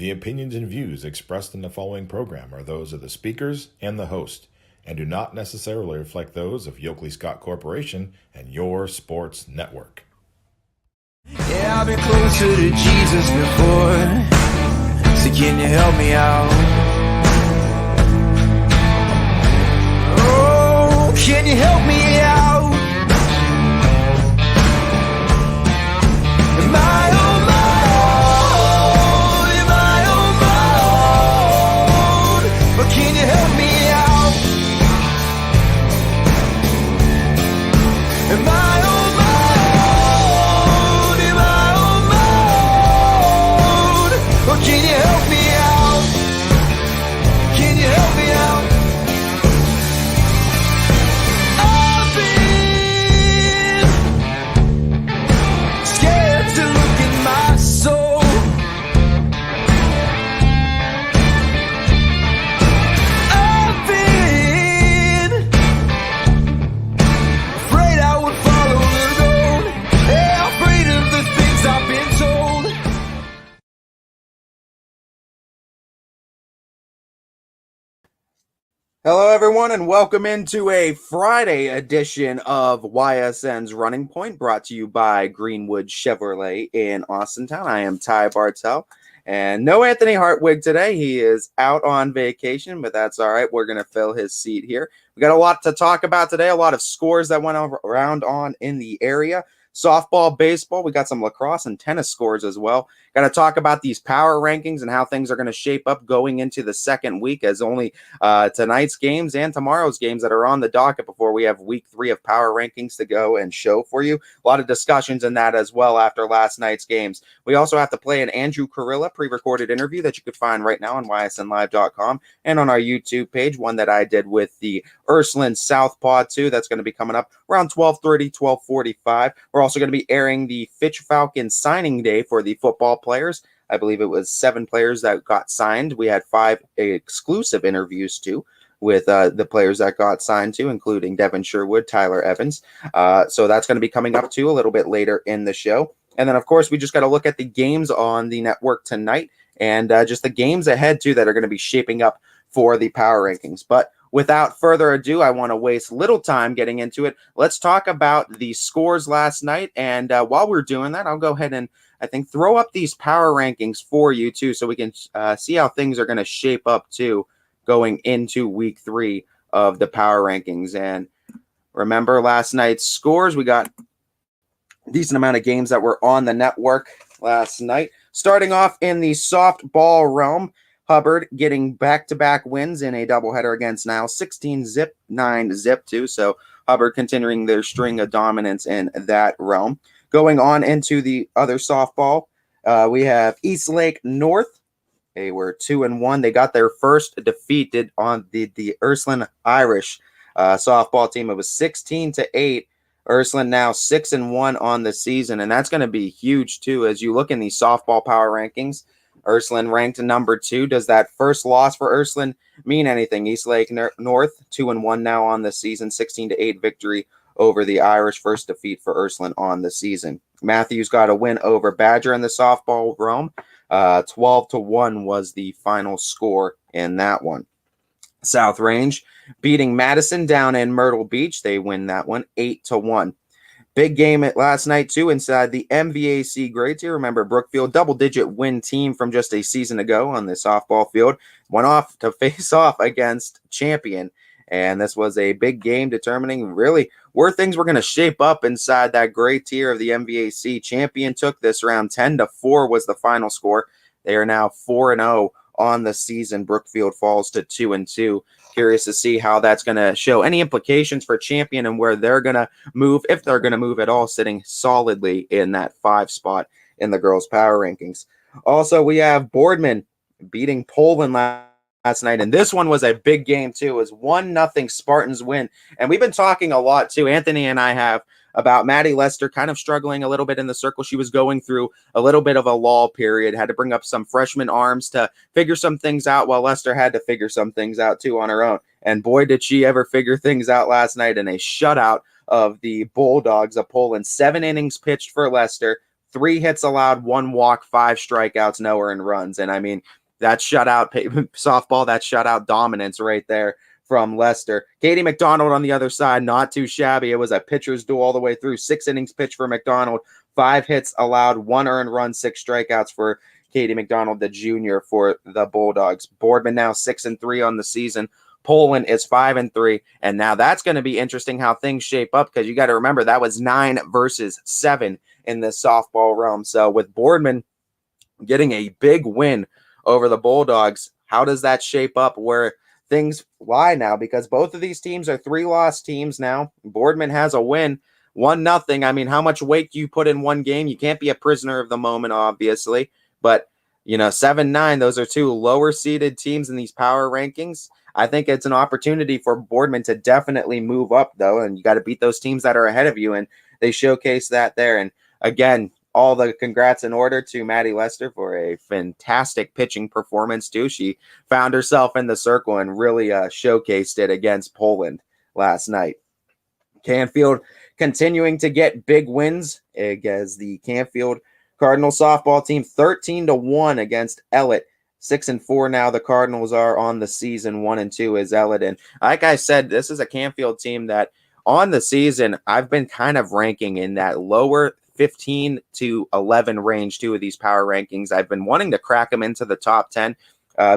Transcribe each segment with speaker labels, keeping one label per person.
Speaker 1: The opinions and views expressed in the following program are those of the speakers and the host, and do not necessarily reflect those of Yoakley Scott Corporation and Your Sports Network.
Speaker 2: Yeah, I've been closer to Jesus before, so can you help me out? Oh, can you help me out? Am I on my own? Am I on my own? Or can you help me out? Am I on my own? Am I on my own? Or can you help me out? Can you help me out? I've been scared to look in my soul. I've been afraid I would follow the road. Yeah, afraid of the things I've been told.
Speaker 3: Hello, everyone, and welcome into a Friday edition of Ysn's Running Point, brought to you by Greenwood Chevrolet in Austintown. I am Ty Bartell, and no Anthony Hartwig today. He is out on vacation, but that's all right. We're going to fill his seat here. We got a lot to talk about today, a lot of scores that went around on in the area. Softball, baseball, we got some lacrosse and tennis scores as well. Got to talk about these power rankings and how things are going to shape up going into the second week, as only tonight's games and tomorrow's games that are on the docket before we have week 3 of power rankings to go and show for you. A lot of discussions in that as well after last night's games. We also have to play an Andrew Carilla pre-recorded interview that you could find right now on ysnlive.com and on our YouTube page, one that I did with the Ursuline Southpaw too. That's going to be coming up around 12:30, 12:45. We're also going to be airing the Fitch Falcons signing day for the football players. I believe it was 7 players that got signed. We had 5 exclusive interviews too with the players that got signed to, including Devon Sherwood, Tyler Evans. So that's going to be coming up too a little bit later in the show. And then, of course, we just got to look at the games on the network tonight and just the games ahead too that are going to be shaping up for the power rankings. But without further ado, I want to waste little time getting into it. Let's talk about the scores last night. And while we're doing that, I'll go ahead and I think throw up these power rankings for you too, so we can see how things are going to shape up too going into week 3 of the power rankings. And remember last night's scores, we got a decent amount of games that were on the network last night. Starting off in the softball realm, Hubbard getting back-to-back wins in a doubleheader against Niles, 16-0, 9-0 too. So Hubbard continuing their string of dominance in that realm. Going on into the other softball, we have Eastlake North. They were 2-1. They got their first defeat on the Ursuline Irish softball team. It was 16-8. Ursuline now 6-1 on the season, and that's going to be huge too as you look in the softball power rankings. Ursuline ranked number 2. Does that first loss for Ursuline mean anything? Eastlake North 2-1 now on the season, 16-8 victory over the Irish, first defeat for Ursuline on the season. Matthews got a win over Badger in the softball realm. 12-1 was the final score in that one. South Range beating Madison down in Myrtle Beach. They win that one 8-1. Big game last night, too, inside the MVAC grades here. Remember, Brookfield, double-digit win team from just a season ago on the softball field, went off to face off against Champion. And this was a big game determining really where things were going to shape up inside that grade tier of the MVAC. Champion took this round 10-4 was the final score. They are now 4-0 on the season. Brookfield falls to 2-2. Curious to see how that's going to show any implications for Champion and where they're going to move, if they're going to move at all, sitting solidly in that 5 spot in the girls' power rankings. Also, we have Boardman beating Poland last night, and this one was a big game too. It was 1-0 Spartans win, and we've been talking a lot too. Anthony and I have about Maddie Lester kind of struggling a little bit in the circle. She was going through a little bit of a lull period, had to bring up some freshman arms to figure some things out, while Lester had to figure some things out too on her own. And boy, did she ever figure things out last night in a shutout of the Bulldogs of Poland. 7 innings pitched for Lester, 3 hits allowed, 1 walk, 5 strikeouts, no earned runs. And I mean, that shutout softball, that shutout dominance right there from Lester. Katie McDonald on the other side, not too shabby. It was a pitcher's duel all the way through. 6 innings pitched for McDonald, 5 hits allowed, 1 earned run, 6 strikeouts for Katie McDonald, the junior for the Bulldogs. Boardman now 6-3 on the season. Poland is 5-3, and now that's going to be interesting how things shape up, because you got to remember that was 9 versus 7 in the softball realm. So with Boardman getting a big win over the Bulldogs, how does that shape up where things lie now? Because both of these teams are 3-loss teams now. Boardman has a win, 1-0. I mean, how much weight do you put in one game? You can't be a prisoner of the moment, obviously, but 7-9, those are 2 lower seeded teams in these power rankings. I think it's an opportunity for Boardman to definitely move up, though, and you got to beat those teams that are ahead of you, and they showcase that there. And again, all the congrats in order to Maddie Lester for a fantastic pitching performance, too. She found herself in the circle and really showcased it against Poland last night. Canfield continuing to get big wins as the Canfield Cardinal softball team 13-1 against Ellett. 6-4 now. The Cardinals are on the season. 1-2 is Ellett. And like I said, this is a Canfield team that on the season I've been kind of ranking in that lower 15 to 11 range, 2 of these power rankings. I've been wanting to crack them into the top 10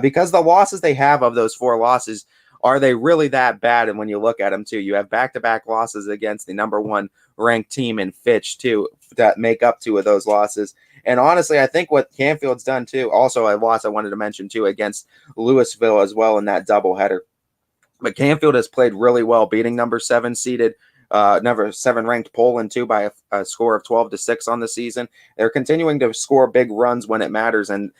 Speaker 3: because the losses they have, of those 4 losses, are they really that bad? And when you look at them too, you have back-to-back losses against the number 1 ranked team in Fitch too that make up 2 of those losses. And honestly, I think what Canfield's done too, also a loss I wanted to mention too against Louisville as well in that doubleheader. But Canfield has played really well, beating number 7 seeded, number 7 ranked Poland too by a score of 12-6 on the season. They're continuing to score big runs when it matters. And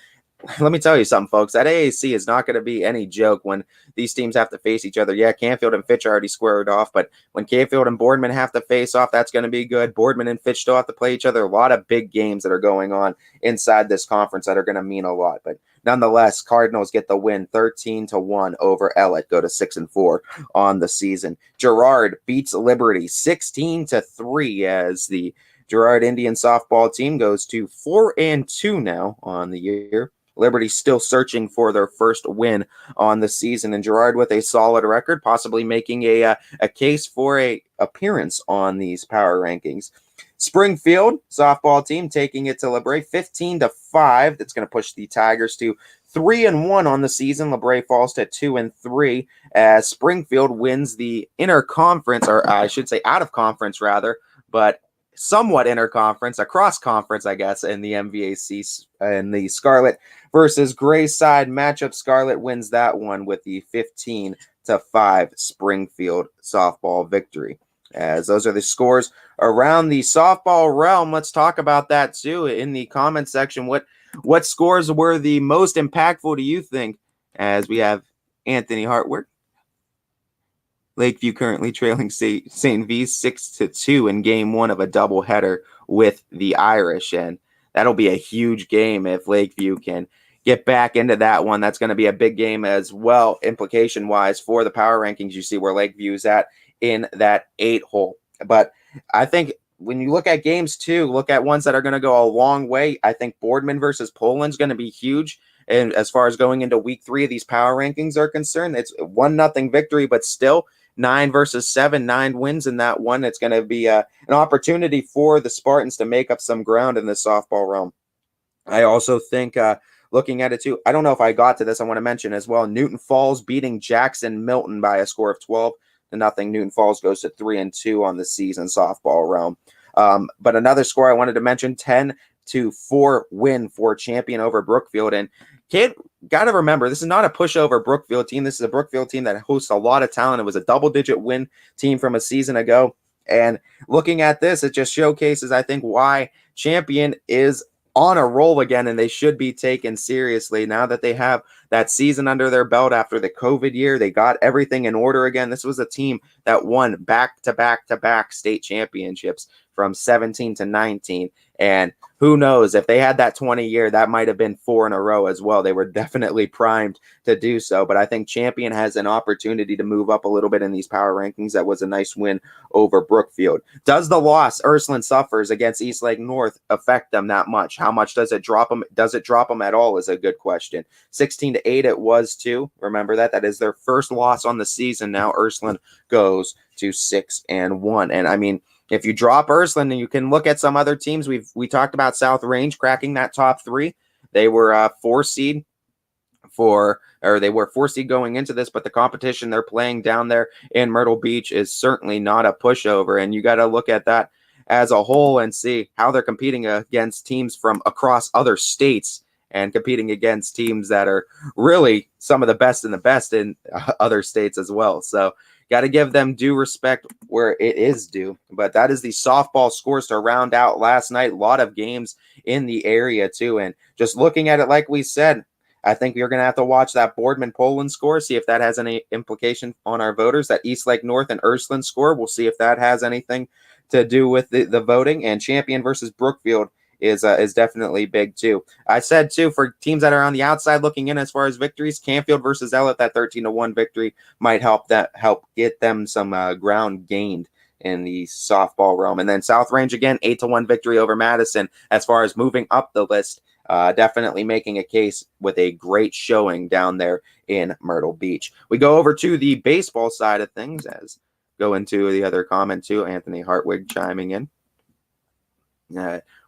Speaker 3: let me tell you something, folks. That AAC is not going to be any joke when these teams have to face each other. Yeah, Canfield and Fitch are already squared off, but when Canfield and Boardman have to face off, that's going to be good. Boardman and Fitch still have to play each other. A lot of big games that are going on inside this conference that are going to mean a lot. But nonetheless, Cardinals get the win 13-1 over Ellett, go to 6-4 on the season. Girard beats Liberty 16-3 as the Girard Indian softball team goes to 4-2 now on the year. Liberty still searching for their first win on the season, and Girard with a solid record, possibly making a case for a appearance on these power rankings. Springfield softball team taking it to LeBray 15-5. That's going to push the Tigers to 3-1 on the season. LeBray falls to 2-3 as Springfield wins the interconference, or I should say out of conference rather, but somewhat interconference, across conference, I guess, in the MVAC, and the Scarlet versus Gray side matchup. Scarlet wins that one with the 15-5 Springfield softball victory. As those are the scores around the softball realm, let's talk about that too in the comment section. What scores were the most impactful, do you think? As we have Anthony Hartward. Lakeview currently trailing St. V 6-2 in game 1 of a doubleheader with the Irish. And that'll be a huge game if Lakeview can get back into that one. That's going to be a big game as well, implication-wise, for the power rankings. You see where Lakeview's at in that 8-hole. But I think when you look at games too, look at ones that are going to go a long way. I think Boardman versus Poland's going to be huge. And as far as going into week 3 of these power rankings are concerned, it's 1-0 victory, but still 9 versus 7, 9 wins in that one. It's going to be an opportunity for the Spartans to make up some ground in the softball realm. I also think looking at it too, I don't know if I got to this, I want to mention as well, Newton Falls beating Jackson Milton by a score of 12-0. Newton Falls goes to 3-2 on the season softball realm. But another score I wanted to mention, 10-4 win for Champion over Brookfield. And kid, got to remember, this is not a pushover Brookfield team. This is a Brookfield team that hosts a lot of talent. It was a double-digit win team from a season ago. And looking at this, it just showcases, I think, why Champion is on a roll again, and they should be taken seriously now that they have that season under their belt after the COVID year. They got everything in order again. This was a team that won back-to-back-to-back state championships from 17 to 19. And who knows, if they had that 20-year, that might have been 4 in a row as well. They were definitely primed to do so. But I think Champion has an opportunity to move up a little bit in these power rankings. That was a nice win over Brookfield. Does the loss Ursuline suffers against Eastlake North affect them that much? How much does it drop them? Does it drop them at all is a good question. 16-8 it was too. Remember that. That is their first loss on the season. Now Ursuline goes to 6-1. And I mean, if you drop Ursuline, and you can look at some other teams. We talked about South Range cracking that top 3. They were 4 seed they were 4 seed going into this, but the competition they're playing down there in Myrtle Beach is certainly not a pushover. And you got to look at that as a whole and see how they're competing against teams from across other states and competing against teams that are really some of the best in other states as well. So got to give them due respect where it is due. But that is the softball scores to round out last night. A lot of games in the area too. And just looking at it, like we said, I think we're going to have to watch that Boardman-Poland score, see if that has any implication on our voters. That Eastlake North and Ursuline score, we'll see if that has anything to do with the voting. And Champion versus Brookfield is definitely big too. I said too, for teams that are on the outside looking in as far as victories, Canfield versus Ellett, that 13-1 victory might help get them some ground gained in the softball realm. And then South Range again, 8-1 victory over Madison as far as moving up the list. Definitely making a case with a great showing down there in Myrtle Beach. We go over to the baseball side of things as go into the other comment too. Anthony Hartwig chiming in.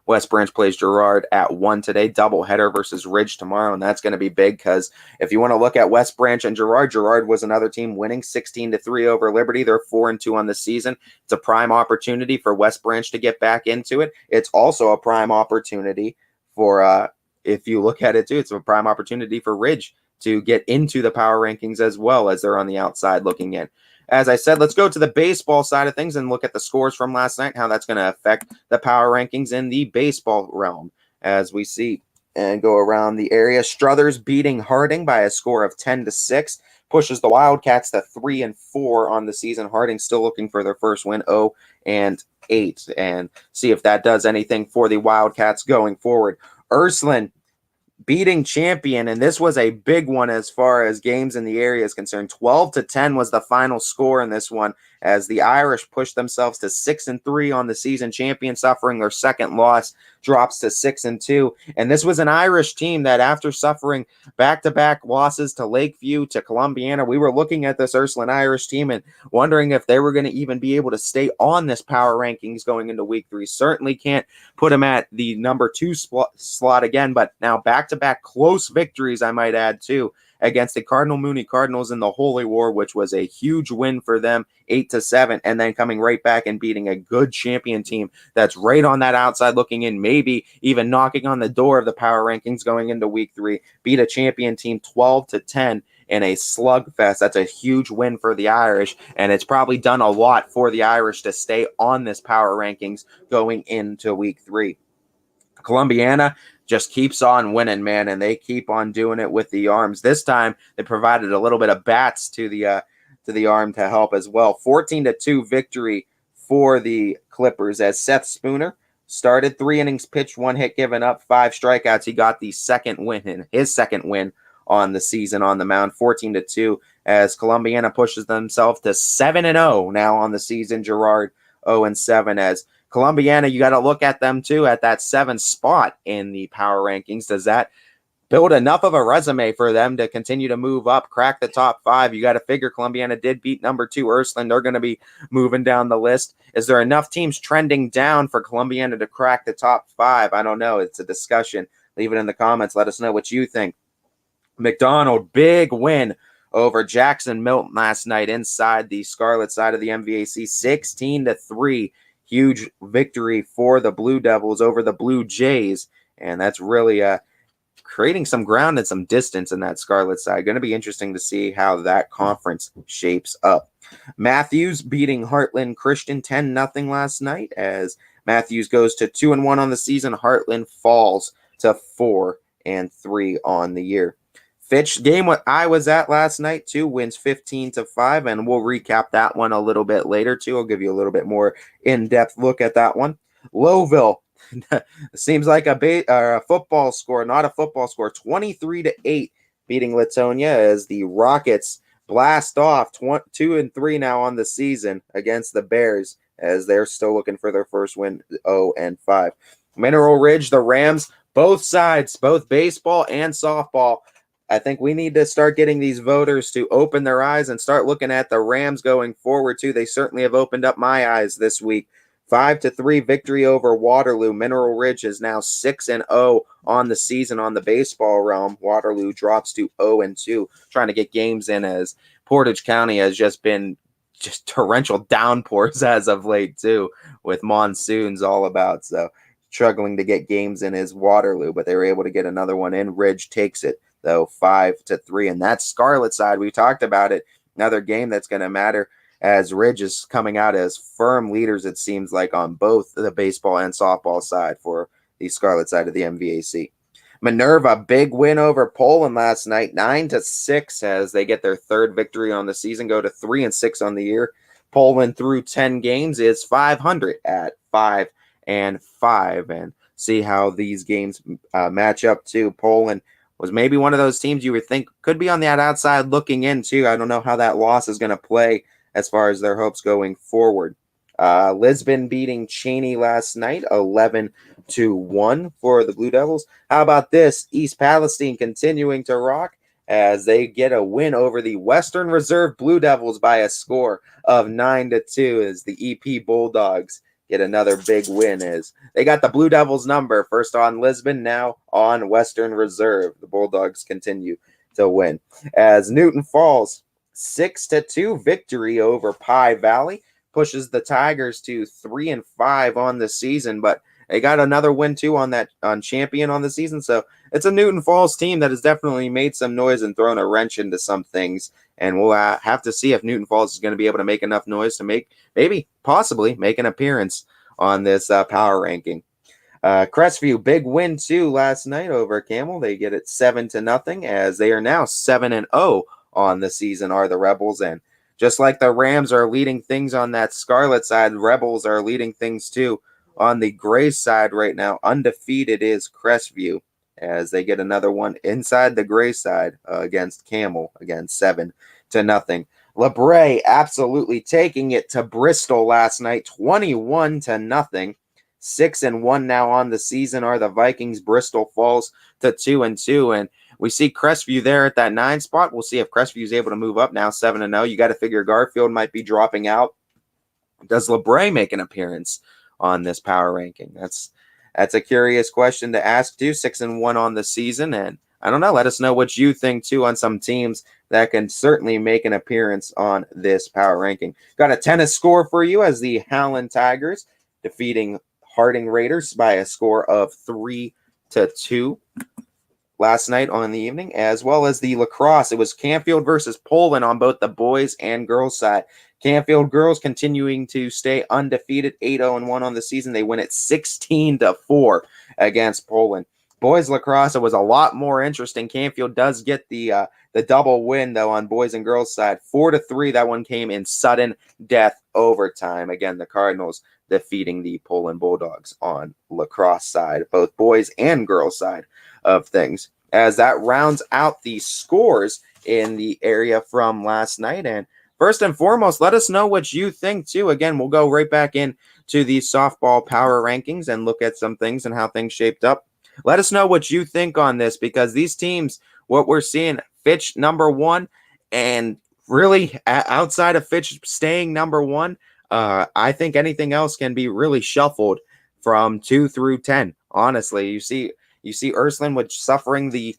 Speaker 3: West Branch plays Girard at 1 today. Doubleheader versus Ridge tomorrow, and that's going to be big because if you want to look at West Branch and Girard was another team winning 16-3 over Liberty. They're 4-2 on the season. It's a prime opportunity for West Branch to get back into it. It's also a prime opportunity for, if you look at it too, it's a prime opportunity for Ridge to get into the power rankings as well as they're on the outside looking in. As I said, let's go to the baseball side of things and look at the scores from last night, how that's going to affect the power rankings in the baseball realm as we see and go around the area. Struthers beating Harding by a score of 10-6, pushes the Wildcats to 3-4 on the season. Harding still looking for their first win, 0-8, and see if that does anything for the Wildcats going forward. Ursuline beating Champion, and this was a big one as far as games in the area is concerned. 12-10 was the final score in this one as the Irish pushed themselves to 6-3 on the season. Champion suffering their second loss drops to 6-2, and this was an Irish team that after suffering back-to-back losses to Lakeview, to Columbiana, we were looking at this Ursuline Irish team and wondering if they were going to even be able to stay on this power rankings going into week 3. Certainly can't put them at the number 2 slot again, but now back-to-back close victories, I might add too, against the Cardinal Mooney Cardinals in the Holy War, which was a huge win for them, 8-7, and then coming right back and beating a good Champion team that's right on that outside looking in, maybe even knocking on the door of the power rankings going into week 3, beat a Champion team 12-10 in a slugfest. That's a huge win for the Irish, and it's probably done a lot for the Irish to stay on this power rankings going into week 3. Columbiana just keeps on winning, man, and they keep on doing it with the arms. This time, they provided a little bit of bats to the arm to help as well. 14-2 victory for the Clippers as Seth Spooner started 3 innings pitched, 1 hit given up, 5 strikeouts. He got the second win, his second win on the season on the mound, 14-2 as Columbiana pushes themselves to 7-0 now on the season. Girard 0-7 as Columbiana, you got to look at them too at that 7th spot in the power rankings. Does that build enough of a resume for them to continue to move up, crack the top 5? You got to figure Columbiana did beat number 2 Ursuline. They're going to be moving down the list. Is there enough teams trending down for Columbiana to crack the top 5? I don't know. It's a discussion. Leave it in the comments. Let us know what you think. McDonald, big win over Jackson Milton last night inside the Scarlet side of the MVAC, 16-3. Huge victory for the Blue Devils over the Blue Jays, and that's really creating some ground and some distance in that Scarlet side. Going to be interesting to see how that conference shapes up. Matthews beating Heartland Christian 10-0 last night as Matthews goes to 2-1 on the season. Heartland falls to 4-3 on the year. Fitch game what I was at last night too wins 15-5, and we'll recap that one a little bit later too. I'll give you a little bit more in-depth look at that one. Lowville seems like a football score, not a football score, 23-8, beating Latonia as the Rockets blast off 2-3 now on the season against the Bears, as they're still looking for their first win, 0-5. Mineral Ridge, the Rams, both sides, both baseball and softball. I think we need to start getting these voters to open their eyes and start looking at the Rams going forward too. They certainly have opened up my eyes this week. 5-3 victory over Waterloo. Mineral Ridge is now 6-0 on the season on the baseball realm. Waterloo drops to 0-2, trying to get games in, as Portage County has just been torrential downpours as of late too, with monsoons all about. So struggling to get games in is Waterloo, but they were able to get another one in. Ridge takes it though, 5-3, and that's Scarlet side. We talked about it. Another game that's going to matter, as Ridge is coming out as firm leaders, it seems like, on both the baseball and softball side for the Scarlet side of the MVAC. Minerva, big win over Poland last night, 9-6, as they get their third victory on the season, go to 3-6 on the year. Poland through 10 games is 500 at 5-5, and see how these games match up to. Poland was maybe one of those teams you would think could be on that outside looking in too. I don't know how that loss is going to play as far as their hopes going forward. Lisbon beating Cheney last night, 11-1 for the Blue Devils. How about this? East Palestine continuing to rock as they get a win over the Western Reserve Blue Devils by a score of 9-2, as the EP Bulldogs get another big win, as they got the Blue Devils number, first on Lisbon, now on Western Reserve. The Bulldogs continue to win. As Newton Falls, 6-2 victory over Pie Valley, pushes the Tigers to 3-5 on the season, but they got another win too on Champion on the season. So it's a Newton Falls team that has definitely made some noise and thrown a wrench into some things. And we'll have to see if Newton Falls is going to be able to make enough noise to possibly make an appearance on this power ranking. Crestview, big win too last night over Camel. They get it 7-0, as they are now 7-0 on the season, are the Rebels. And just like the Rams are leading things on that Scarlet side, Rebels are leading things too on the Gray side right now. Undefeated is Crestview, as they get another one inside the Gray side against Camel, again 7-0. LeBray absolutely taking it to Bristol last night, 21-0. 6-1 now on the season are the Vikings. Bristol falls to 2-2, and we see Crestview there at that 9 spot. We'll see if Crestview is able to move up now, 7-0. You got to figure Garfield might be dropping out. Does LeBray make an appearance on this power ranking? That's a curious question to ask too. 6-1 on the season, and I don't know. Let us know what you think too on some teams that can certainly make an appearance on this power ranking. Got a tennis score for you, as the Howland Tigers defeating Harding Raiders by a score of 3-2 last night on the evening, as well as the lacrosse. It was Canfield versus Poland on both the boys and girls side. Canfield girls continuing to stay undefeated, 8-1 on the season. They win it 16-4 against Poland. Boys lacrosse, it was a lot more interesting. Canfield does get the double win though on boys and girls side, 4-3. That one came in sudden death overtime. Again, the Cardinals defeating the Poland Bulldogs on lacrosse side, both boys and girls side of things. As that rounds out the scores in the area from last night. And first and foremost, let us know what you think too. Again, we'll go right back in to the softball power rankings and look at some things and how things shaped up. Let us know what you think on this, because these teams, what we're seeing, Fitch number 1, and really outside of Fitch staying number 1, I think anything else can be really shuffled from 2 through 10. Honestly, you see Ursuline with suffering the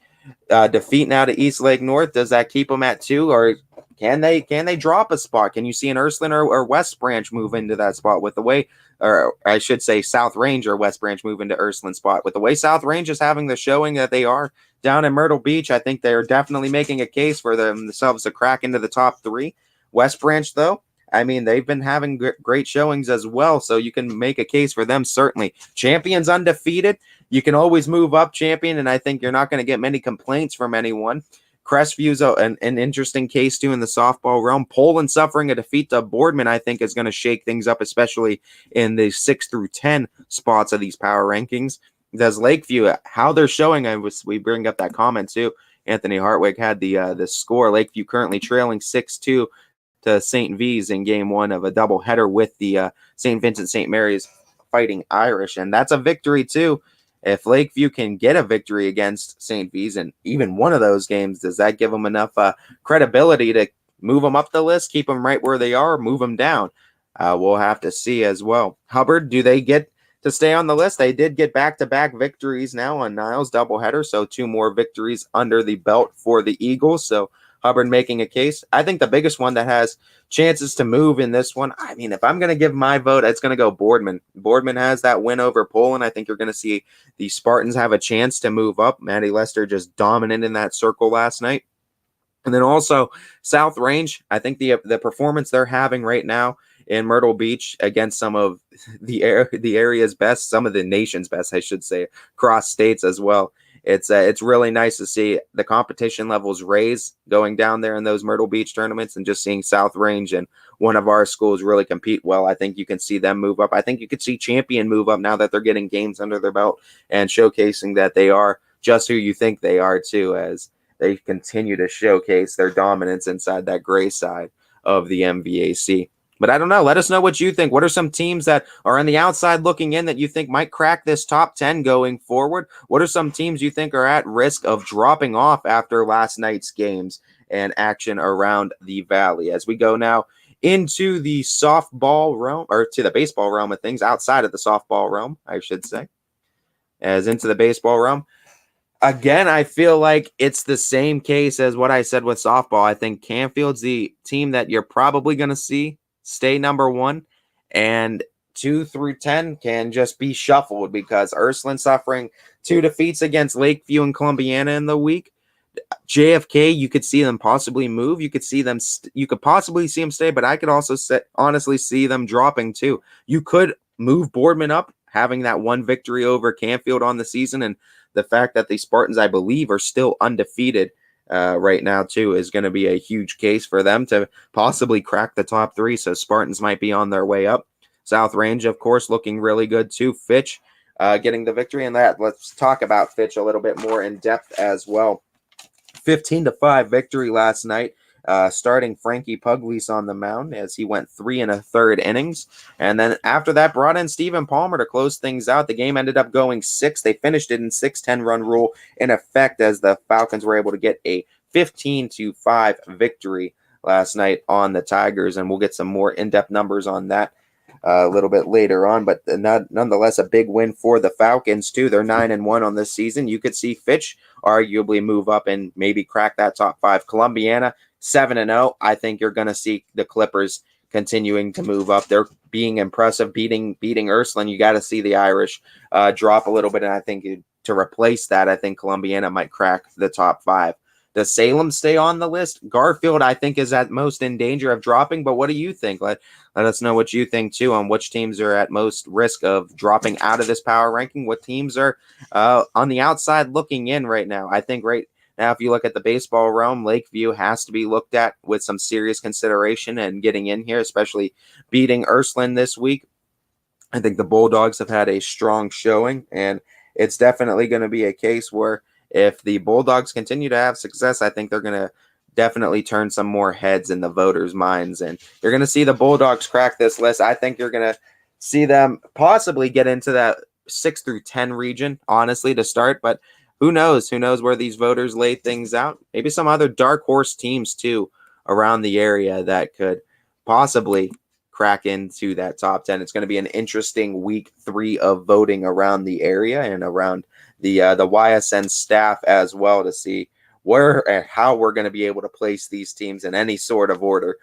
Speaker 3: defeat now to East Lake North. Does that keep them at 2, or can they drop a spot? Can you see an Ursuline or West Branch move into that spot with the way, or I should say South Range or West Branch move into Ursuline spot with the way South Range is having the showing that they are down in Myrtle Beach? I think they're definitely making a case for themselves to crack into the top 3. West Branch, though, I mean, they've been having great showings as well, so you can make a case for them, certainly. Champion's undefeated. You can always move up, Champion, and I think you're not going to get many complaints from anyone. Crestview's an interesting case too in the softball realm. Poland suffering a defeat to Boardman, I think, is going to shake things up, especially in the 6 through 10 spots of these power rankings. Does Lakeview, how they're showing, we bring up that comment too. Anthony Hartwig had the score. Lakeview currently trailing 6-2 to St. V's in game 1 of a doubleheader with the St. Vincent St. Mary's Fighting Irish, and that's a victory too. If Lakeview can get a victory against St. V's in even one of those games, does that give them enough credibility to move them up the list, keep them right where they are, or move them down? We'll have to see as well. Hubbard, do they get to stay on the list? They did get back-to-back victories now on Niles doubleheader, so 2 more victories under the belt for the Eagles. So Hubbard making a case. I think the biggest one that has chances to move in this one, I mean, if I'm going to give my vote, it's going to go Boardman. Boardman has that win over Poland. I think you're going to see the Spartans have a chance to move up. Maddie Lester just dominant in that circle last night. And then also South Range, I think the performance they're having right now in Myrtle Beach against some of the area's best, some of the nation's best, I should say, across states as well. It's really nice to see the competition levels raise going down there in those Myrtle Beach tournaments, and just seeing South Range and one of our schools really compete well. I think you can see them move up. I think you could see Champion move up now that they're getting games under their belt and showcasing that they are just who you think they are too, as they continue to showcase their dominance inside that gray side of the MVAC. But I don't know. Let us know what you think. What are some teams that are on the outside looking in that you think might crack this top 10 going forward? What are some teams you think are at risk of dropping off after last night's games and action around the Valley? As we go now into the softball realm, or to the baseball realm of things, outside of the softball realm, I should say, as into the baseball realm. Again, I feel like it's the same case as what I said with softball. I think Canfield's the team that you're probably going to see stay number 1, and 2 through 10 can just be shuffled because Ursuline suffering 2 defeats against Lakeview and Columbiana in the week. JFK, you could see them possibly move. You could see them. You could possibly see them stay, but I could also honestly see them dropping too. You could move Boardman up, having that 1 victory over Canfield on the season, and the fact that the Spartans, I believe, are still undefeated right now too, is going to be a huge case for them to possibly crack the top 3. So Spartans might be on their way up. South Range, of course, looking really good too. Fitch getting the victory in that. Let's talk about Fitch a little bit more in depth as well. 15-5 victory last night. Starting Frankie Pugliese on the mound as he went 3 1/3 innings. And then after that, brought in Stephen Palmer to close things out. The game ended up going 6. They finished it in 6-10 run rule in effect, as the Falcons were able to get a 15-5 victory last night on the Tigers. And we'll get some more in-depth numbers on that a little bit later on. But nonetheless, a big win for the Falcons too. They're 9-1 on this season. You could see Fitch arguably move up and maybe crack that top 5. Columbiana 7-0. I think you're going to see the Clippers continuing to move up. They're being impressive, beating Ursuline. You got to see the Irish drop a little bit, and I think to replace that, I think Columbiana might crack the top 5. Does Salem stay on the list? Garfield, I think, is at most in danger of dropping, but what do you think? Let us know what you think, too, on which teams are at most risk of dropping out of this power ranking. What teams are on the outside looking in right now? I think right now, if you look at the baseball realm, Lakeview has to be looked at with some serious consideration and getting in here, especially beating Ursuline this week. I think the Bulldogs have had a strong showing, and it's definitely going to be a case where if the Bulldogs continue to have success, I think they're going to definitely turn some more heads in the voters' minds, and you're going to see the Bulldogs crack this list. I think you're going to see them possibly get into that 6 through 10 region, honestly, to start, but who knows? Who knows where these voters lay things out? Maybe some other dark horse teams, too, around the area that could possibly crack into that top 10. It's going to be an interesting week 3 of voting around the area and around the YSN staff as well, to see where and how we're going to be able to place these teams in any sort of order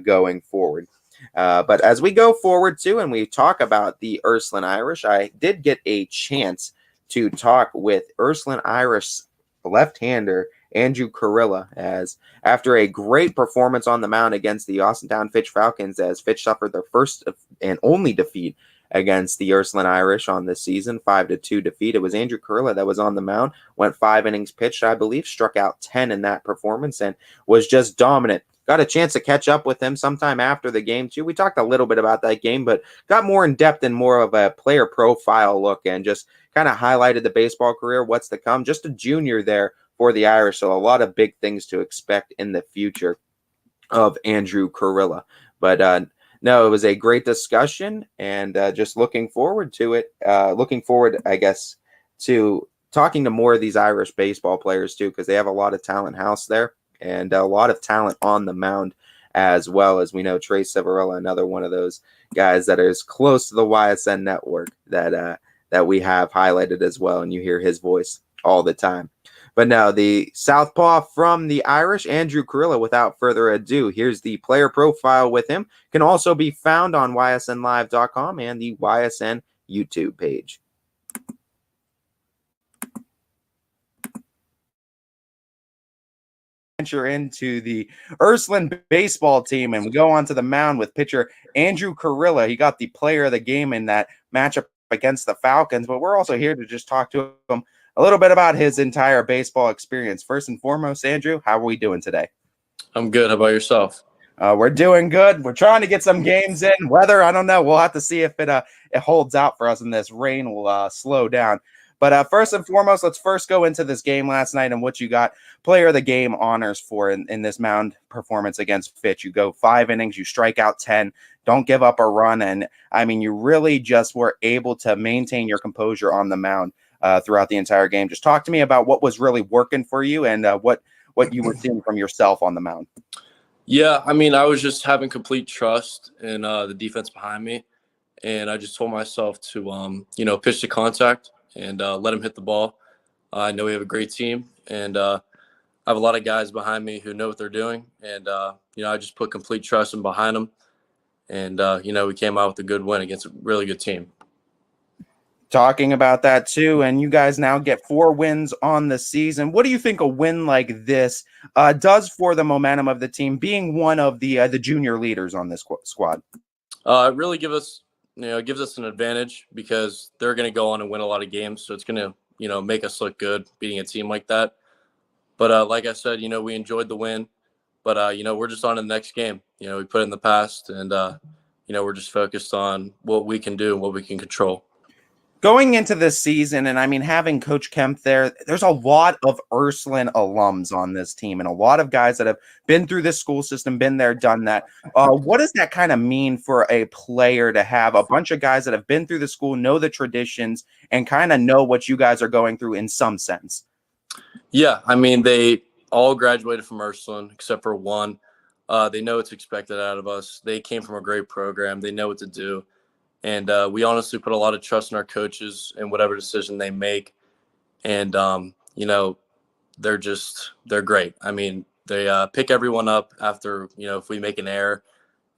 Speaker 3: going forward. But as we go forward, too, and we talk about the Ursuline Irish, I did get a chance to talk with Ursuline Irish left-hander Andrew Carilla, as after a great performance on the mound against the Austintown Fitch Falcons, as Fitch suffered their first and only defeat against the Ursuline Irish on this season, 5-2 defeat. It was Andrew Kurilla that was on the mound, went 5 innings pitched, I believe, struck out 10 in that performance, and was just dominant. Got a chance to catch up with him sometime after the game, too. We talked a little bit about that game, but got more in depth and more of a player profile look and just kind of highlighted the baseball career, what's to come. Just a junior there for the Irish, so a lot of big things to expect in the future of Andrew Kurilla. But no, it was a great discussion, and just looking forward to it. Looking forward, I guess, to talking to more of these Irish baseball players, too, because they have a lot of talent house there. And a lot of talent on the mound as well. As we know, Trey Severella, another one of those guys that is close to the YSN network that we have highlighted as well, and you hear his voice all the time. But now the southpaw from the Irish, Andrew Kurilla, without further ado, here's the player profile with him. Can also be found on ysnlive.com and the YSN YouTube page. Venture into the Ursuline baseball team, and we go onto the mound with pitcher Andrew Kurilla. He got the player of the game in that matchup against the Falcons, but we're also here to just talk to him a little bit about his entire baseball experience. First and foremost, Andrew, how are we doing today?
Speaker 4: I'm good. How about yourself?
Speaker 3: We're doing good. We're trying to get some games in. Weather, I don't know. We'll have to see if it holds out for us, and this rain will slow down. But first and foremost, let's first go into this game last night and what you got player of the game honors for in this mound performance against Fitch. You go 5 innings, you strike out 10, don't give up a run. And I mean, you really just were able to maintain your composure on the mound throughout the entire game. Just talk to me about what was really working for you and what you were seeing from yourself on the mound.
Speaker 4: Yeah, I mean, I was just having complete trust in the defense behind me. And I just told myself to, pitch to contact and let him hit the ball. I know we have a great team, and I have a lot of guys behind me who know what they're doing. And, I just put complete trust in behind them. And, we came out with a good win against a really good team.
Speaker 3: Talking about that, too, and you guys now get 4 wins on the season. What do you think a win like this does for the momentum of the team, being one of the junior leaders on this squad?
Speaker 4: It really gives us an advantage because they're going to go on and win a lot of games. So it's going to, make us look good beating a team like that. But like I said, we enjoyed the win. But, we're just on to the next game. We put it in the past, and, we're just focused on what we can do and what we can control.
Speaker 3: Going into this season, and I mean, having Coach Kemp there's a lot of Ursuline alums on this team and a lot of guys that have been through this school system, been there, done that. What does that kind of mean for a player to have a bunch of guys that have been through the school, know the traditions, and kind of know what you guys are going through in some sense?
Speaker 4: Yeah, I mean, they all graduated from Ursuline except for one. They know what's expected out of us. They came from a great program. They know what to do. And we honestly put a lot of trust in our coaches and whatever decision they make. And, they're great. I mean, they pick everyone up after, if we make an error.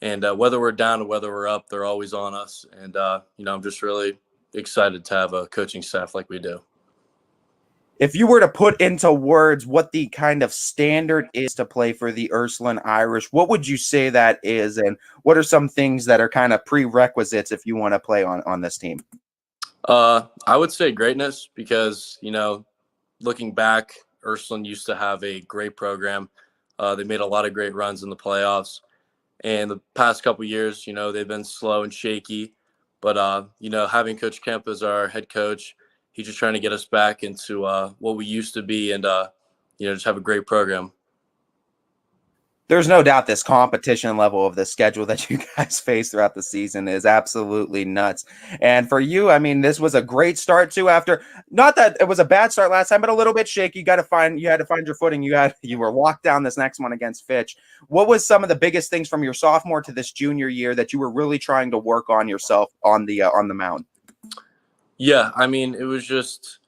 Speaker 4: And whether we're down or whether we're up, they're always on us. And, I'm just really excited to have a coaching staff like we do.
Speaker 3: If you were to put into words what the kind of standard is to play for the Ursuline Irish, what would you say that is? And what are some things that are kind of prerequisites if you want to play on this team?
Speaker 4: I would say greatness because, looking back, Ursuline used to have a great program. They made a lot of great runs in the playoffs. And the past couple of years, they've been slow and shaky. But, having Coach Kemp as our head coach, he's just trying to get us back into what we used to be and, just have a great program.
Speaker 3: There's no doubt this competition level of the schedule that you guys face throughout the season is absolutely nuts. And for you, I mean, this was a great start too. After not that it was a bad start last time, but a little bit shaky. You had to find your footing. You were locked down this next one against Fitch. What was some of the biggest things from your sophomore to this junior year that you were really trying to work on yourself on the mound?
Speaker 4: Yeah, I mean, it was just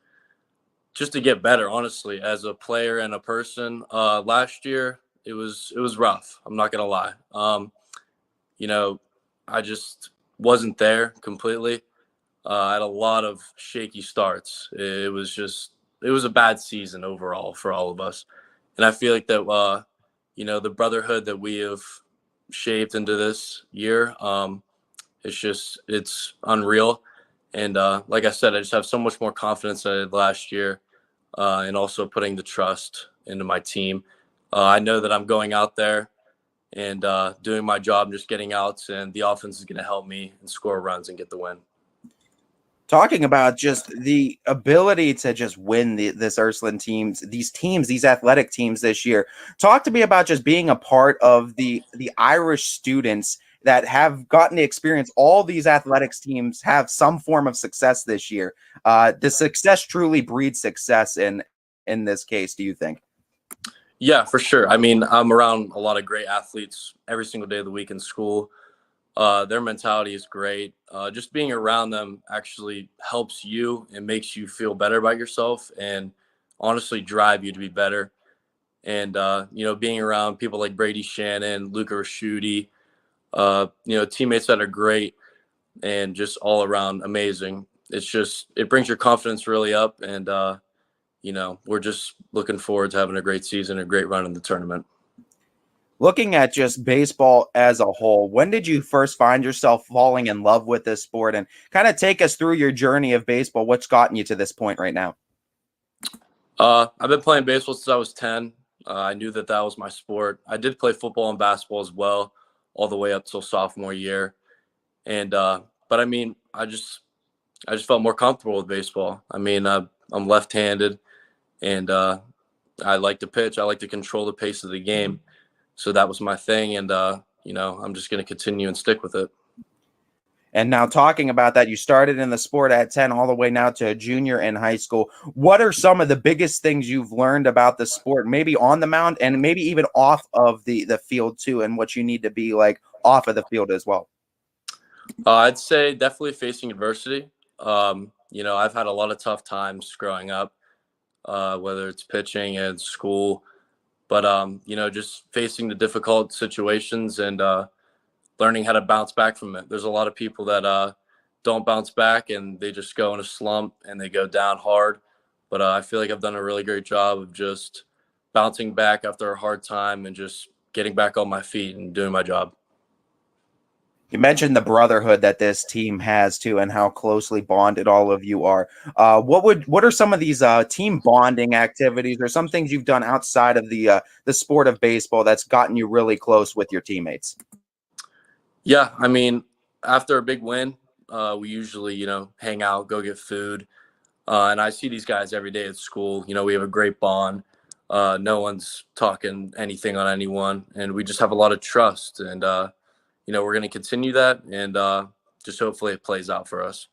Speaker 4: to get better, honestly, as a player and a person. Last year, it was rough. I'm not gonna lie. I just wasn't there completely. I had a lot of shaky starts. It was a bad season overall for all of us, and I feel like that the brotherhood that we have shaped into this year, It's unreal. And like I said, I just have so much more confidence than I did last year, and also putting the trust into my team. I know that I'm going out there and doing my job, just getting outs, and the offense is going to help me and score runs and get the win.
Speaker 3: Talking about just the ability to just win this Ursuline teams, these athletic teams this year. Talk to me about just being a part of the Irish students that have gotten to experience all these athletics teams have some form of success this year. The success truly breeds success in this case, do you think?
Speaker 4: Yeah, for sure. I mean, I'm around a lot of great athletes every single day of the week in school. Their mentality is great. Just being around them actually helps you and makes you feel better about yourself and honestly drive you to be better. And, being around people like Brady Shannon, Luca Raschuti, teammates that are great and just all around amazing. It brings your confidence really up. And, we're just looking forward to having a great season, a great run in the tournament.
Speaker 3: Looking at just baseball as a whole, when did you first find yourself falling in love with this sport? And kind of take us through your journey of baseball. What's gotten you to this point right now?
Speaker 4: I've been playing baseball since I was 10. I knew that was my sport. I did play football and basketball as well, all the way up till sophomore year. And but I mean, I just felt more comfortable with baseball. I mean, I'm left-handed, and I like to pitch. I like to control the pace of the game. So that was my thing, and I'm just going to continue and stick with it.
Speaker 3: And now talking about that, you started in the sport at 10 all the way now to a junior in high school. What are some of the biggest things you've learned about the sport, maybe on the mound and maybe even off of the field too, and what you need to be like off of the field as well?
Speaker 4: I'd say definitely facing adversity. I've had a lot of tough times growing up, whether it's pitching and school, but just facing the difficult situations and learning how to bounce back from it. There's a lot of people that don't bounce back and they just go in a slump and they go down hard. But I feel like I've done a really great job of just bouncing back after a hard time and just getting back on my feet and doing my job.
Speaker 3: You mentioned the brotherhood that this team has too, and how closely bonded all of you are. What are some of these team bonding activities, or some things you've done outside of the sport of baseball that's gotten you really close with your teammates?
Speaker 4: Yeah, I mean, after a big win, we usually hang out, go get food, and I see these guys every day at school. We have a great bond. No one's talking anything on anyone, and we just have a lot of trust. And we're going to continue that, and just hopefully it plays out for us.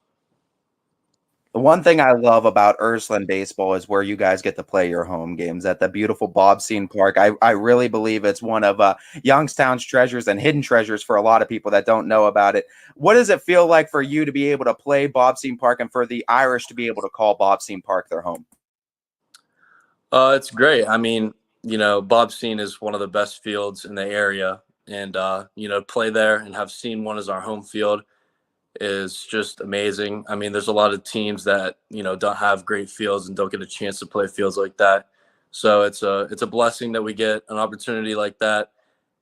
Speaker 3: The one thing I love about Ursuline baseball is where you guys get to play your home games at the beautiful Bobstein Park. I really believe it's one of Youngstown's treasures and hidden treasures for a lot of people that don't know about it. What does it feel like for you to be able to play Bobstein Park and for the Irish to be able to call Bobstein Park their home?
Speaker 4: It's great. I mean, Bobstein is one of the best fields in the area, and play there and have seen one as our home field is just amazing. I mean, there's a lot of teams that don't have great fields and don't get a chance to play fields like that. So it's a blessing that we get an opportunity like that,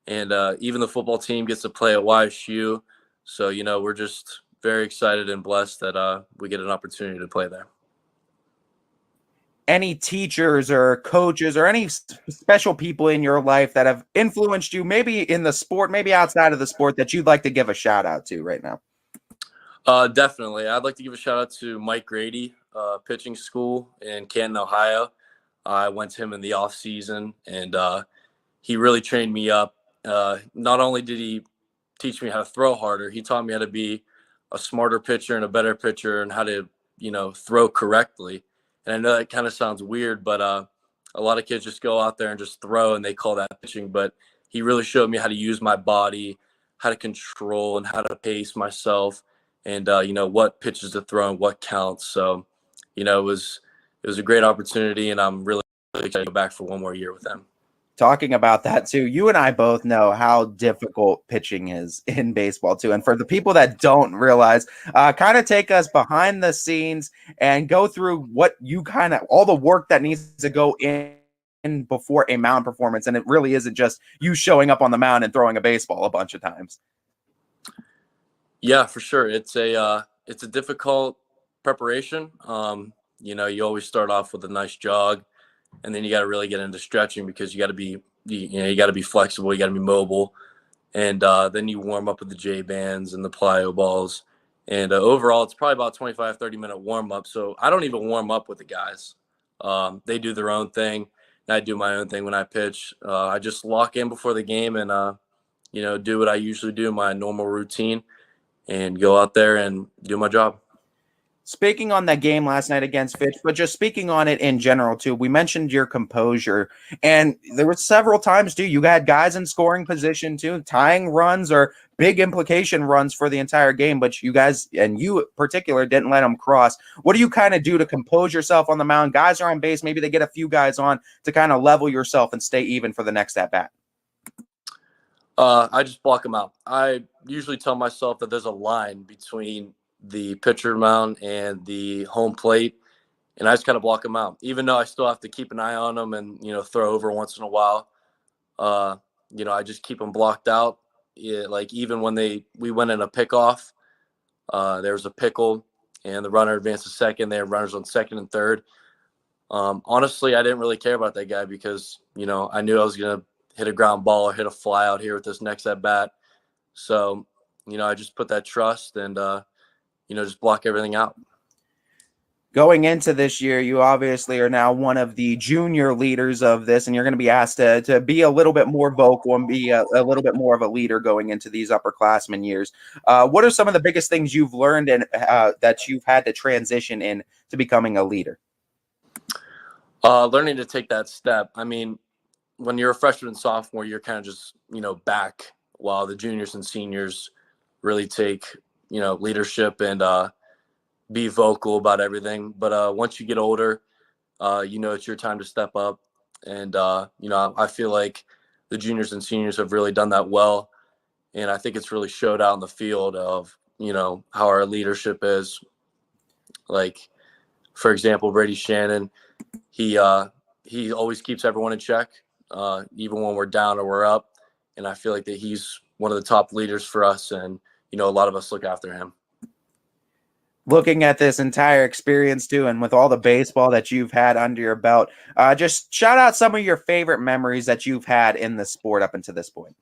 Speaker 4: and even the football team gets to play at YSU. So we're just very excited and blessed that we get an opportunity to play there.
Speaker 3: Any teachers or coaches or any special people in your life that have influenced you, maybe in the sport, maybe outside of the sport, that you'd like to give a shout out to right now?
Speaker 4: Definitely. I'd like to give a shout out to Mike Grady, pitching school in Canton, Ohio. I went to him in the off season, and he really trained me up. Not only did he teach me how to throw harder, he taught me how to be a smarter pitcher and a better pitcher and how to, throw correctly. And I know that kind of sounds weird, but a lot of kids just go out there and just throw and they call that pitching. But he really showed me how to use my body, how to control and how to pace myself, and what pitches to throw and what counts. So it was a great opportunity, and I'm really excited to go back for one more year with them.
Speaker 3: Talking about that too, you and I both know how difficult pitching is in baseball too. And for the people that don't realize, kind of take us behind the scenes and go through what you all the work that needs to go in before a mound performance. And it really isn't just you showing up on the mound and throwing a baseball a bunch of times.
Speaker 4: Yeah, for sure. It's a difficult preparation. You always start off with a nice jog, and then you got to really get into stretching because you got to be flexible, you got to be mobile, and then you warm up with the J bands and the plyo balls. And overall, it's probably about 25, 30-minute warm up. So I don't even warm up with the guys. They do their own thing, and I do my own thing when I pitch. I just lock in before the game and do what I usually do, my normal routine, and go out there and do my job.
Speaker 3: Speaking on that game last night against Fitch, but just speaking on it in general too, we mentioned your composure, and there were several times too, you had guys in scoring position too, tying runs or big implication runs for the entire game, but you guys, and you in particular, didn't let them cross. What do you kind of do to compose yourself on the mound? Guys are on base, maybe they get a few guys on to kind of level yourself and stay even for the next at bat.
Speaker 4: I just block them out. I usually tell myself that there's a line between the pitcher mound and the home plate, and I just kind of block them out. Even though I still have to keep an eye on them and throw over once in a while, I just keep them blocked out. Yeah, like even when we went in a pickoff, there was a pickle, and the runner advanced to second. They had runners on second and third. Honestly, I didn't really care about that guy because I knew I was gonna hit a ground ball or hit a fly out here with this next at bat. So, I just put that trust and, just block everything out.
Speaker 3: Going into this year, you obviously are now one of the junior leaders of this, and you're going to be asked to be a little bit more vocal and be a little bit more of a leader going into these upperclassmen years. What are some of the biggest things you've learned and that you've had to transition in to becoming a leader?
Speaker 4: Learning to take that step. I mean, when you're a freshman and sophomore, you're kind of just, back, while the juniors and seniors really take, leadership and be vocal about everything. But once you get older, it's your time to step up. And, I feel like the juniors and seniors have really done that well. And I think it's really showed out in the field of, how our leadership is. Like, for example, Brady Shannon, he always keeps everyone in check. Even when we're down or we're up. And I feel like that he's one of the top leaders for us. And, a lot of us look after him.
Speaker 3: Looking at this entire experience too, and with all the baseball that you've had under your belt, just shout out some of your favorite memories that you've had in the sport up until this point.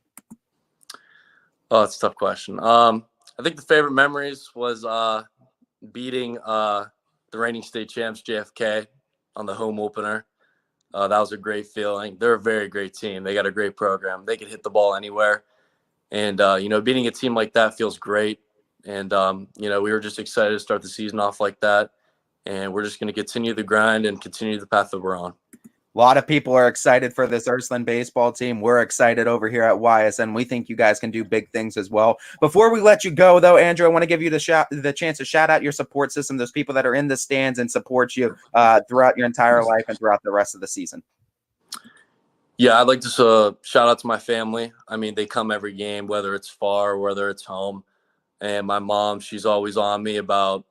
Speaker 4: Oh, it's a tough question. I think the favorite memories was beating the reigning state champs JFK on the home opener. That was a great feeling. They're a very great team. They got a great program. They can hit the ball anywhere. And, beating a team like that feels great. And, we were just excited to start the season off like that. And we're just going to continue the grind and continue the path that we're on.
Speaker 3: A lot of people are excited for this Ysn baseball team. We're excited over here at Ysn. We think you guys can do big things as well. Before we let you go, though, Andrew, I want to give you the chance to shout out your support system, those people that are in the stands and support you throughout your entire life and throughout the rest of the season.
Speaker 4: Yeah, I'd like to shout out to my family. I mean, they come every game, whether it's far or whether it's home. And my mom, she's always on me about,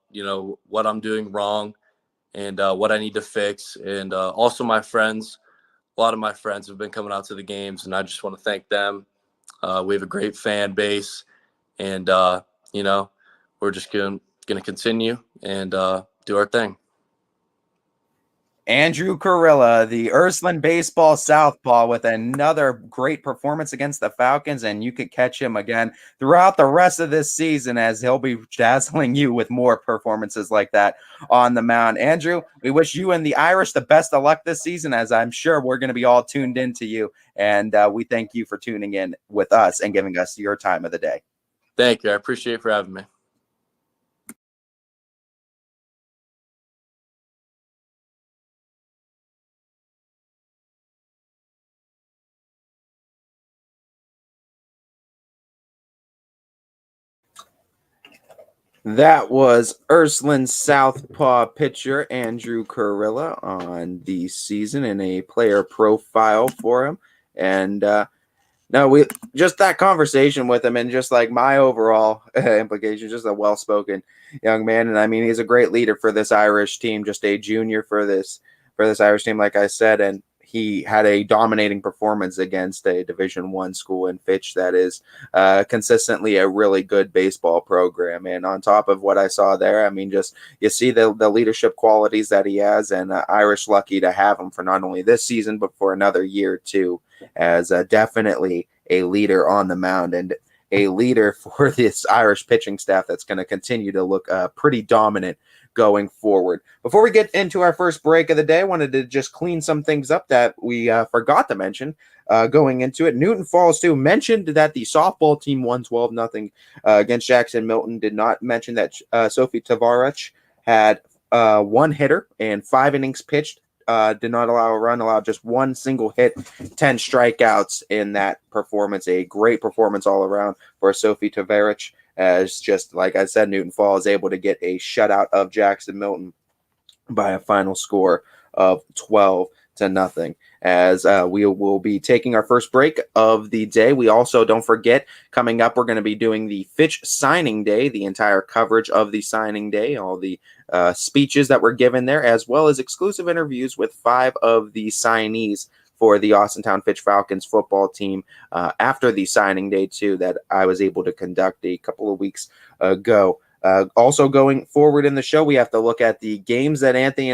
Speaker 4: what I'm doing wrong and what I need to fix. And also my friends, a lot of my friends have been coming out to the games, and I just want to thank them. We have a great fan base, and, we're just going to continue and do our thing.
Speaker 3: Andrew Carrilla, the Ysn baseball southpaw, with another great performance against the Falcons, and you could catch him again throughout the rest of this season as he'll be dazzling you with more performances like that on the mound. Andrew, we wish you and the Irish the best of luck this season, as I'm sure we're going to be all tuned into you, and we thank you for tuning in with us and giving us your time of the day.
Speaker 4: Thank you. I appreciate it for having me.
Speaker 3: That was Ysn southpaw pitcher Andrew Carrilla on the season and a player profile for him. And no, we just that conversation with him and just like my overall implication, just a well-spoken young man. And I mean, he's a great leader for this Irish team, just a junior for this Irish team, like I said. And he had a dominating performance against a Division I school in Fitch that is consistently a really good baseball program. And on top of what I saw there, I mean, just you see the leadership qualities that he has, and Irish lucky to have him for not only this season, but for another year too, as definitely a leader on the mound and a leader for this Irish pitching staff that's going to continue to look pretty dominant going forward. Before we get into our first break of the day, I wanted to just clean some things up that we forgot to mention going into it. Newton Falls, too, mentioned that the softball team won 12-0 against Jackson Milton. Did not mention that Sophie Tavarich had one hitter and 5 innings pitched. Did not allow a run, allowed just one single hit, 10 strikeouts in that performance. A great performance all around for Sophie Tavarich. As just like I said, Newton Falls is able to get a shutout of Jackson Milton by a final score of 12-0. As we will be taking our first break of the day. We also, don't forget, coming up, we're going to be doing the Fitch signing day, the entire coverage of the signing day, all the speeches that were given there, as well as exclusive interviews with 5 of the signees for the Austintown Fitch Falcons football team after the signing day, too, that I was able to conduct a couple of weeks ago. Also going forward in the show, we have to look at the games that Anthony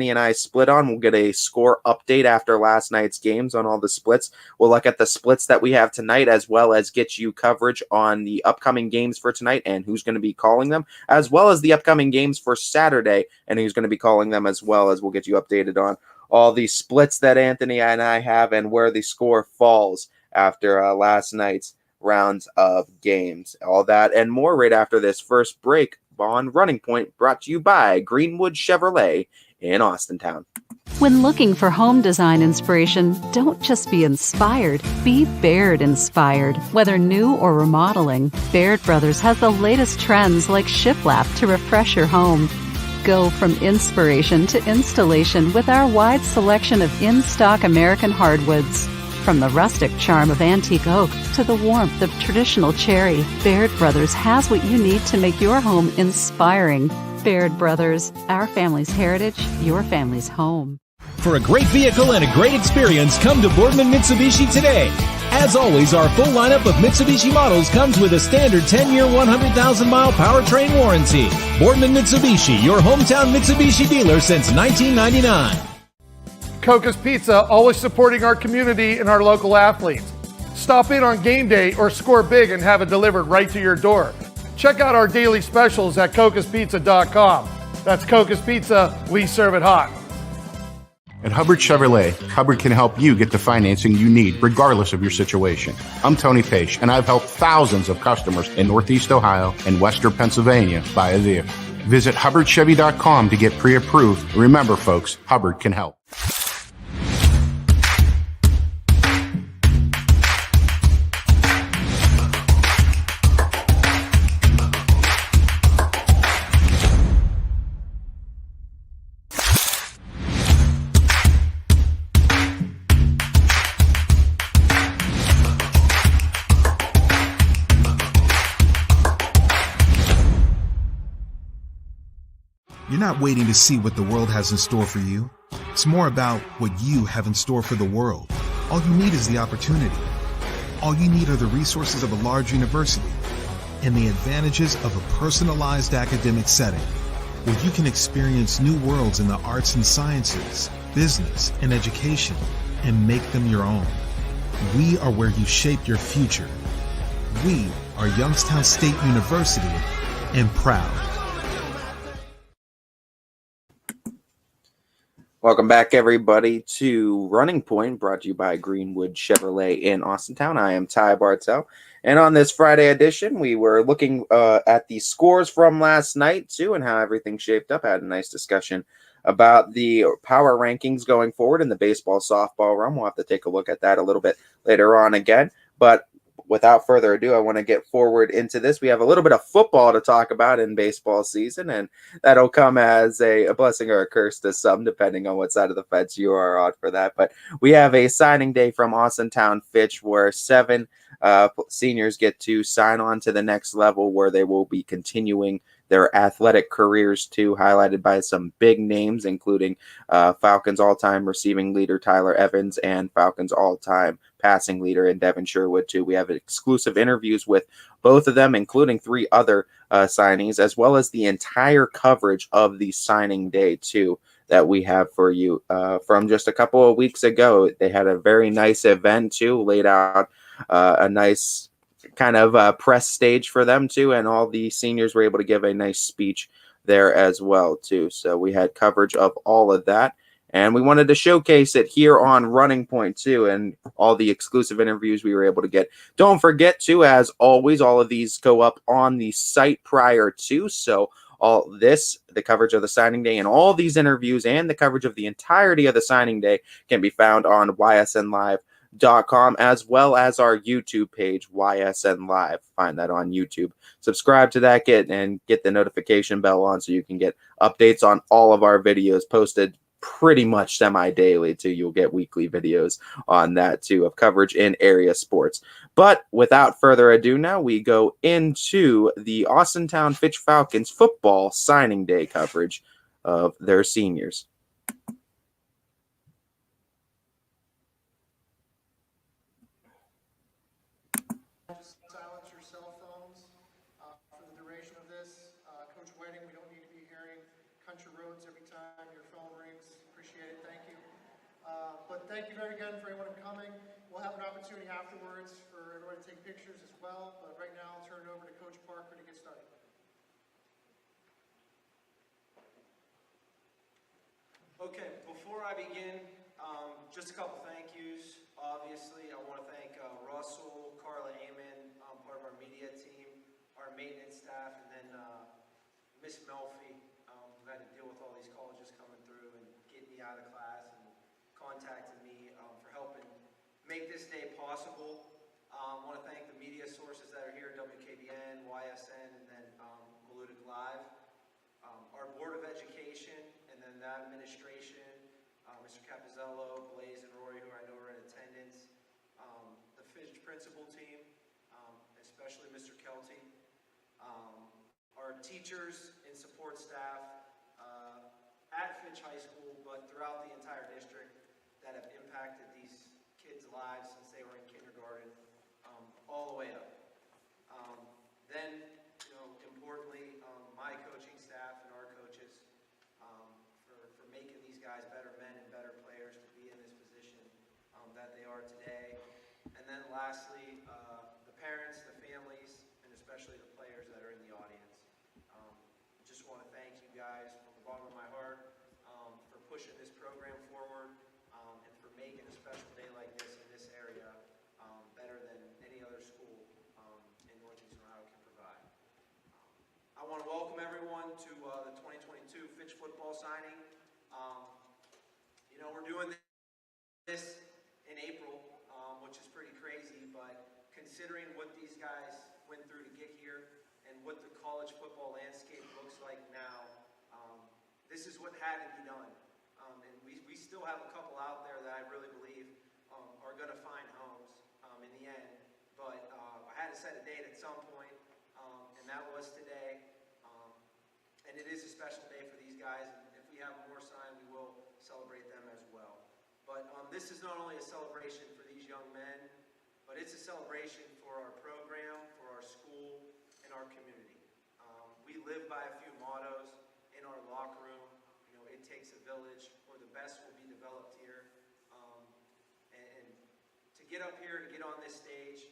Speaker 3: and I split on. We'll get a score update after last night's games on all the splits. We'll look at the splits that we have tonight, as well as get you coverage on the upcoming games for tonight and who's going to be calling them, as well as the upcoming games for Saturday and who's going to be calling them, as well as we'll get you updated on all the splits that Anthony and I have and where the score falls after last night's rounds of games. All that and more right after this first break on Running Point, brought to you by Greenwood Chevrolet in Austintown.
Speaker 5: When looking for home design inspiration, don't just be inspired, be Baird inspired. Whether new or remodeling, Baird Brothers has the latest trends like shiplap to refresh your home. Go from inspiration to installation with our wide selection of in-stock American hardwoods. From the rustic charm of antique oak to the warmth of traditional cherry, Baird Brothers has what you need to make your home inspiring. Baird Brothers, our family's heritage, your family's home.
Speaker 6: For a great vehicle and a great experience, come to Boardman Mitsubishi today. As always, our full lineup of Mitsubishi models comes with a standard 10-year, 100,000-mile powertrain warranty. Boardman Mitsubishi, your hometown Mitsubishi dealer since 1999.
Speaker 7: Coca's Pizza, always supporting our community and our local athletes. Stop in on game day or score big and have it delivered right to your door. Check out our daily specials at cocaspizza.com. That's Coca's Pizza, we serve it hot.
Speaker 8: At Hubbard Chevrolet, Hubbard can help you get the financing you need regardless of your situation. I'm Tony Page, and I've helped thousands of customers in Northeast Ohio and Western Pennsylvania buy a vehicle. Visit HubbardChevy.com to get pre-approved. Remember, folks, Hubbard can help.
Speaker 9: You're not waiting to see what the world has in store for you. It's more about what you have in store for the world. All you need is the opportunity. All you need are the resources of a large university and the advantages of a personalized academic setting where you can experience new worlds in the arts and sciences, business, and education and make them your own. We are where you shape your future. We are Youngstown State University and proud.
Speaker 3: Welcome back, everybody, to Running Point, brought to you by Greenwood Chevrolet in Austintown. I am Ty Bartell, and on this Friday edition, we were looking at the scores from last night, too, and how everything shaped up. I had a nice discussion about the power rankings going forward in the baseball, softball realm. We'll have to take a look at that a little bit later on again, but without further ado, I want to get forward into this. We have a little bit of football to talk about in baseball season, and that'll come as a blessing or a curse to some, depending on what side of the fence you are on for that. But we have a signing day from Austintown Fitch where 7 seniors get to sign on to the next level, where they will be continuing their athletic careers too, highlighted by some big names, including Falcons all-time receiving leader Tyler Evans and Falcons all-time passing leader in Devon Sherwood too. We have exclusive interviews with both of them, including 3 other signees, as well as the entire coverage of the signing day too that we have for you from just a couple of weeks ago. They had a very nice event too, laid out a nice kind of press stage for them too, and all the seniors were able to give a nice speech there as well too. So we had coverage of all of that, and we wanted to showcase it here on Running Point too, and all the exclusive interviews we were able to get. Don't forget to, as always, all of these go up on the site prior to, so all this, the coverage of the signing day, and all these interviews and the coverage of the entirety of the signing day can be found on ysnlive.com, as well as our YouTube page, YSN Live. Find that on YouTube. Subscribe to that, get the notification bell on so you can get updates on all of our videos posted pretty much semi-daily too. You'll get weekly videos on that too of coverage in area sports. But without further ado, now we go into the Austintown Fitch Falcons football signing day coverage of their seniors.
Speaker 7: Silence your cell phones for the duration of this. Coach Wedding, we don't need to be hearing country roads every time your phone rings. Appreciate it. Thank you. But thank you very again for everyone coming. We'll have an opportunity afterwards for everyone to take pictures as well. But right now, I'll turn it over to Coach Parker to get started.
Speaker 10: Okay, before I begin, just a couple thank yous. Obviously, I want to thank Russell, Carla Amon, part of our media team, our maintenance staff, and then Miss Melfi, who had to deal with all these colleges coming through and getting me out of class and contacting me for helping make this day possible. I want to thank the media sources that are here, WKBN, YSN, and then Malutic Live. Our Board of Education, and then the administration, Mr. Capizzello, Blaze, and Rory, who I know are in attendance, the Fitch principal team, especially Mr. Kelty, our teachers and support staff at Fitch High School, but throughout the entire district that have impacted these kids' lives since they were in kindergarten, all the way up. Then, importantly, my coaching staff and our coaches for making these guys better men and better players to be in this position that they are today. And then lastly, the parents, the families, and especially the players that are in the audience. Just want to thank you guys from the bottom of my heart for pushing this program forward and for making a special day like this in this area better than any other school in Northeastern Ohio can provide. I want to welcome everyone to the 2022 Fitch football signing. We're doing this in April, which is pretty crazy, but considering what these guys went through to get here and what the college football landscape looks like now, this is what had to be done. And we still have a couple out there that I really believe are going to find homes in the end. But I had to set a date at some point, and that was today. And it is a special day for these guys. And if we have more sign, we will celebrate them as well. But this is not only a celebration for these young men, but it's a celebration for our program, for our school, and our community. We live by a few mottos in our locker room. It takes a village, or the best will be developed here. And to get up here, to get on this stage,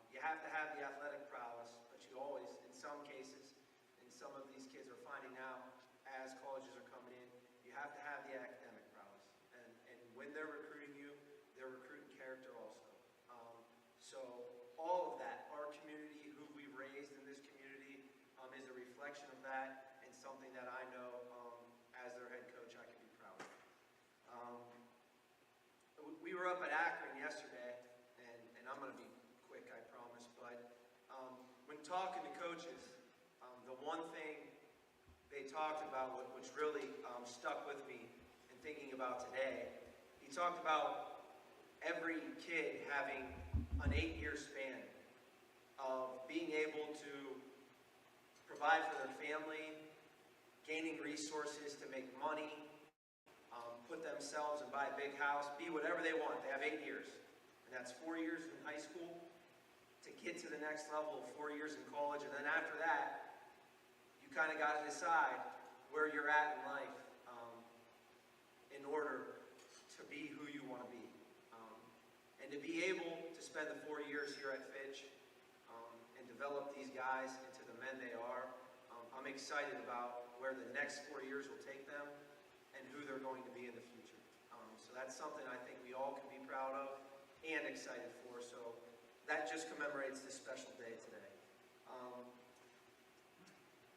Speaker 10: you have to have the athletic prowess, but you always, in some cases, and some of these kids are finding out as colleges are coming in, you have to have the academic prowess. And when they're recruiting you, they're recruiting character also. So all of that, our community, who we've raised in this community, is a reflection of that, and something that I know as their head coach I can be proud of. We were up at Akron yesterday, and I'm going to be quick, I promise, but when talking to coaches, the one thing they talked about, which really stuck with me in thinking about today, he talked about every kid having an 8-year span of being able to provide for their family, gaining resources to make money, put themselves and buy a big house, be whatever they want. They have 8 years, and that's 4 years in high school to get to the next level, 4 years in college, and then after that, you kind of got to decide where you're at in life in order to be who you want to be. And to be able to spend the 4 years here at Fitch and develop these guys into the men they are, I'm excited about where the next 4 years will take them and who they're going to be in the future. So that's something I think we all can be proud of and excited for. So that just commemorates this special day today.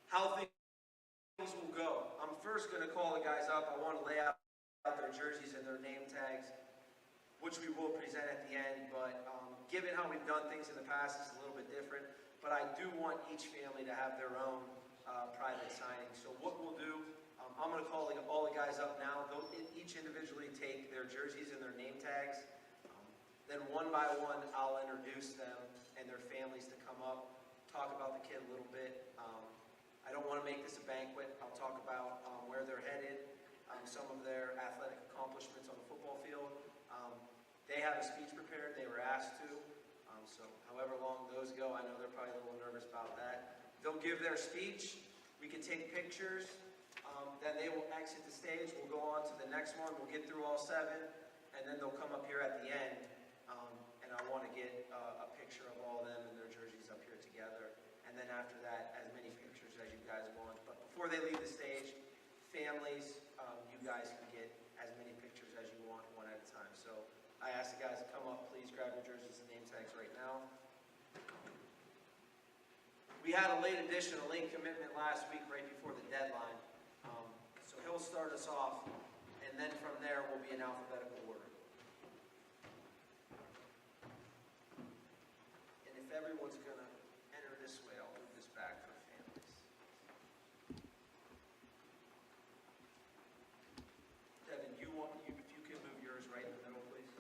Speaker 10: How things will go. I'm first going to call the guys up. I want to lay out their jerseys and their name tags, which we will present at the end. But given how we've done things in the past, it's a little bit different. But I do want each family to have their own private signing. So what we'll do, I'm going to call all the guys up now. They'll each individually take their jerseys and their name tags. Then one by one, I'll introduce them and their families to come up, talk about the kid a little bit. I don't want to make this a banquet. I'll talk about where they're headed, some of their athletic accomplishments on the football field. They have a speech prepared. They were asked to. So however long those go, I know they're probably a little nervous about that. They'll give their speech. We can take pictures. Then they will exit the stage. We'll go on to the next one. We'll get through all 7. And then they'll come up here at the end. And I want to get a picture of all of them and their jerseys up here together. And then after that, as many pictures as you guys want. But before they leave the stage, families, you guys can get as many pictures as you want, one at a time. So I ask the guys to come up, please grab your jerseys and name tags right now. We had a late addition, a late commitment last week right before the deadline. So he'll start us off, and then from there we'll be in alphabetical order. And if everyone's going to enter this way, I'll move this back for families. Devin, if you can move yours right in the middle, please.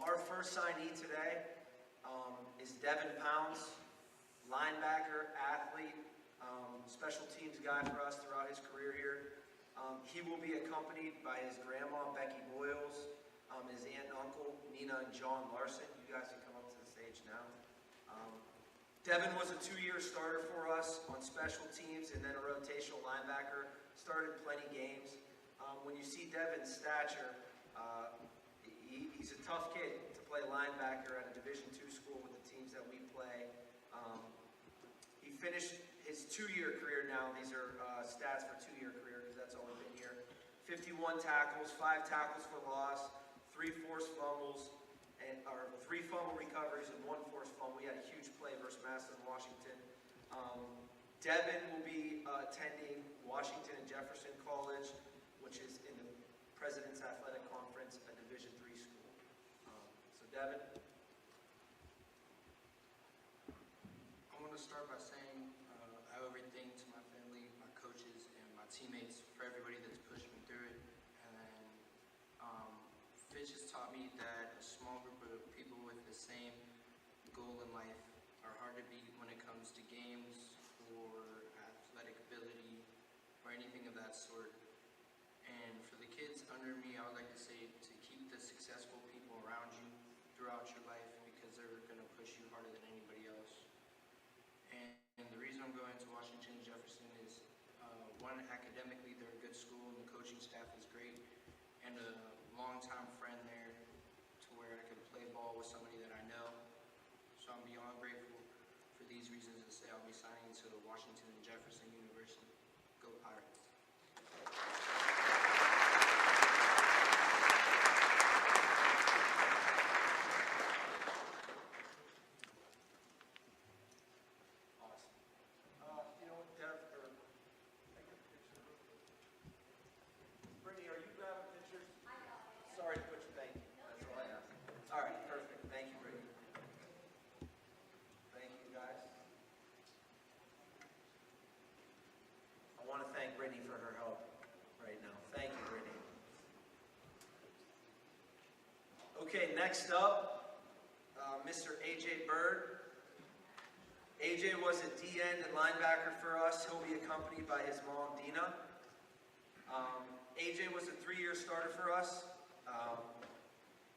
Speaker 10: Our first signee today is Devon Pounds, linebacker, athlete, special teams guy for us throughout his career here. He will be accompanied by his grandma, Becky Boyles, his aunt and uncle, Nina and John Larson. You guys can come up to the stage now. Devon was a 2-year starter for us on special teams and then a rotational linebacker. Started plenty games. When you see Devon's stature, he's a tough kid to play linebacker at a Division II school with the teams that we play. He finished his 2-year career now. These are stats for 2-year career because that's all we've been here. 51 tackles, 5 tackles for loss, 3 forced fumbles, or 3 fumble recoveries and 1 forced fumble. We had a huge play versus Madison, Washington. Devon will be attending Washington and Jefferson College, which is in the President's Athletic Conference, a Division III school. So Devon.
Speaker 11: I want to start by saying I owe everything to my family, my coaches, and my teammates, for everybody that's pushed me through it. And then Fitch has taught me that a small group of people with the same goal in life are hard to beat when it comes to games or athletic ability or anything of that sort. And for the kids under me, I would like to say to keep the successful people around you throughout your life because they're going to push you harder than anybody else. And the reason I'm going to Washington and Jefferson is, one, academically, they're a good school and the coaching staff is great, and a longtime friend there to where I can play ball with somebody that I know. So I'm beyond grateful for these reasons to say I'll be signing to Washington and Jefferson University. Go Pirates.
Speaker 10: Next up, Mr. AJ Bird. AJ was a D-end and linebacker for us. He'll be accompanied by his mom, Dina. AJ was a 3-year starter for us.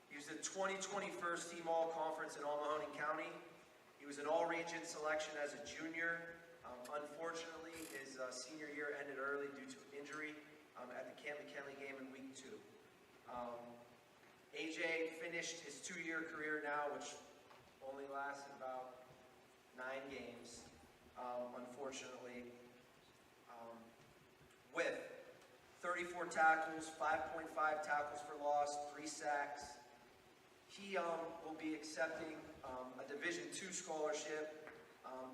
Speaker 10: He was the 2020 first team all-conference in All-Mahoning County. He was an all-region selection as a junior. Unfortunately, his senior year ended early due to injury at the Camp McKinley game in week 2. AJ finished his 2-year career now, which only lasted about 9 games, unfortunately, with 34 tackles, 5.5 tackles for loss, 3 sacks. He will be accepting a Division II scholarship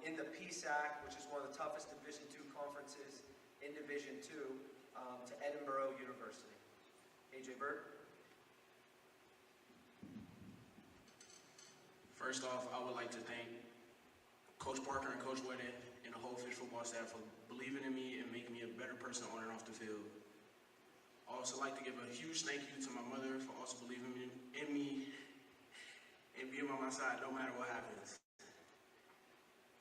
Speaker 10: in the PSAC, which is one of the toughest Division II conferences in Division II, to Edinburgh University. AJ Bird.
Speaker 12: First off, I would like to thank Coach Parker and Coach Whitten and the whole Fitch football staff for believing in me and making me a better person on and off the field. I also like to give a huge thank you to my mother for also believing in me and being by my side no matter what happens.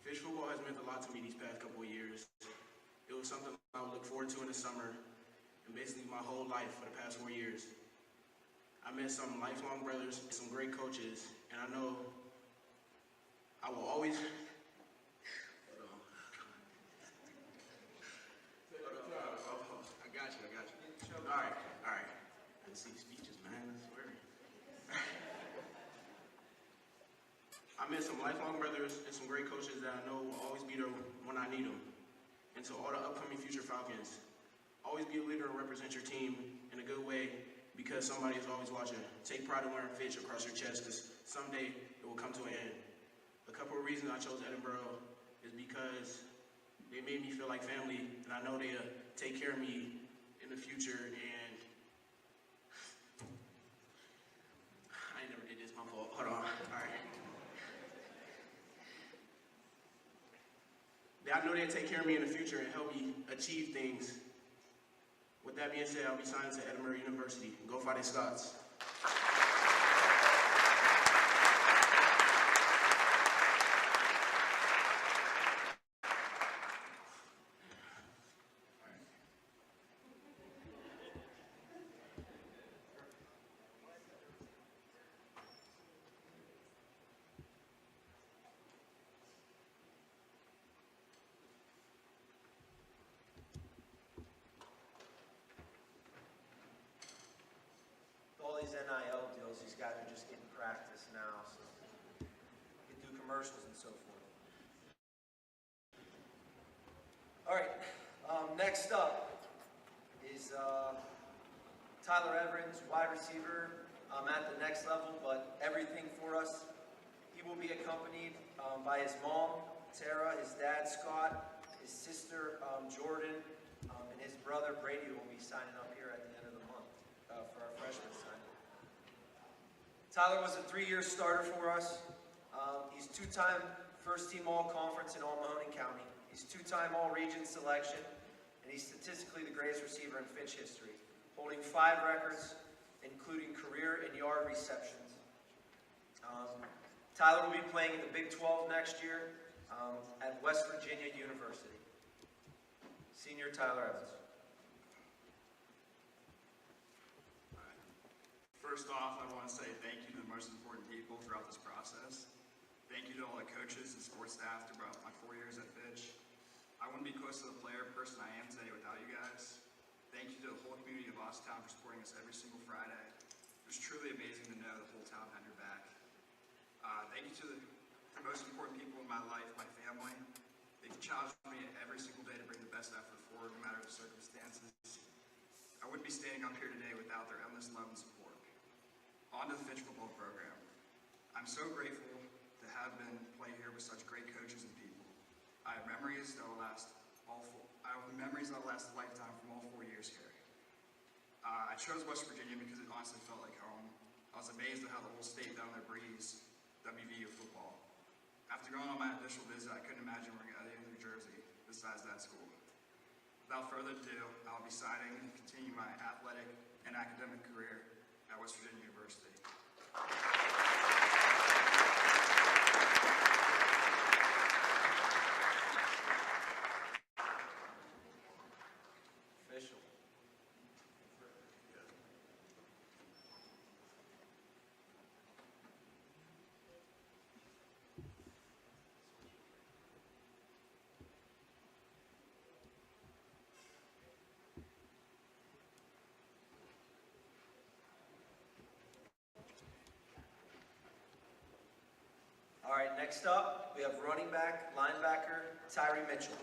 Speaker 12: Fitch football has meant a lot to me these past couple of years. It was something I would look forward to in the summer and basically my whole life for the past 4 years. I met some lifelong brothers, some great coaches, and I know I will always... I got you. All right. Let's see speeches, man, I swear. I met some lifelong brothers and some great coaches that I know will always be there when I need them. And to all the upcoming future Falcons, always be a leader and represent your team in a good way because somebody is always watching. Take pride in wearing Fitch across your chest because someday it will come to an end. A couple of reasons I chose Edinburgh is because they made me feel like family, and I know they'll take care of me in the future, and I ain't never did this, my fault. Hold on, all right. I know they'll take care of me in the future and help me achieve things. With that being said, I'll be signing to Edinburgh University. Go Fighting Scots.
Speaker 10: These NIL deals, these guys are just getting practice now, so you can do commercials and so forth. All right, next up is Tyler Evans, wide receiver at the next level, but everything for us. He will be accompanied by his mom, Tara, his dad, Scott, his sister, Jordan, and his brother, Brady, will be signing up here at the end of the month for our freshman signing. Tyler was a 3-year starter for us. He's 2-time first-team all-conference in All-Mahoning County. He's 2-time all-region selection, and he's statistically the greatest receiver in Fitch history, holding 5 records, including career and yard receptions. Tyler will be playing in the Big 12 next year at West Virginia University. Senior Tyler Evans.
Speaker 13: First off, I want to say thank you to the most important people throughout this process. Thank you to all the coaches and sports staff throughout my 4 years at Fitch. I wouldn't be close to the person I am today without you guys. Thank you to the whole community of Austintown for supporting us every single Friday. It was truly amazing to know the whole town had your back. Thank you to the most important people in my life, my family. They've challenged me every single day to bring the best effort forward, no matter the circumstances. I wouldn't be standing up here today without their endless love and support. On to the Fitch football program. I'm so grateful to have been playing here with such great coaches and people. I have memories that will last a lifetime from all 4 years here. I chose West Virginia because it honestly felt like home. I was amazed at how the whole state down there breathes WVU football. After going on my initial visit, I couldn't imagine wearing any other New Jersey besides that school. Without further ado, I'll be signing and continuing my athletic and academic career at West Virginia University.
Speaker 10: next up, we have running back, linebacker, Tyree Mitchell.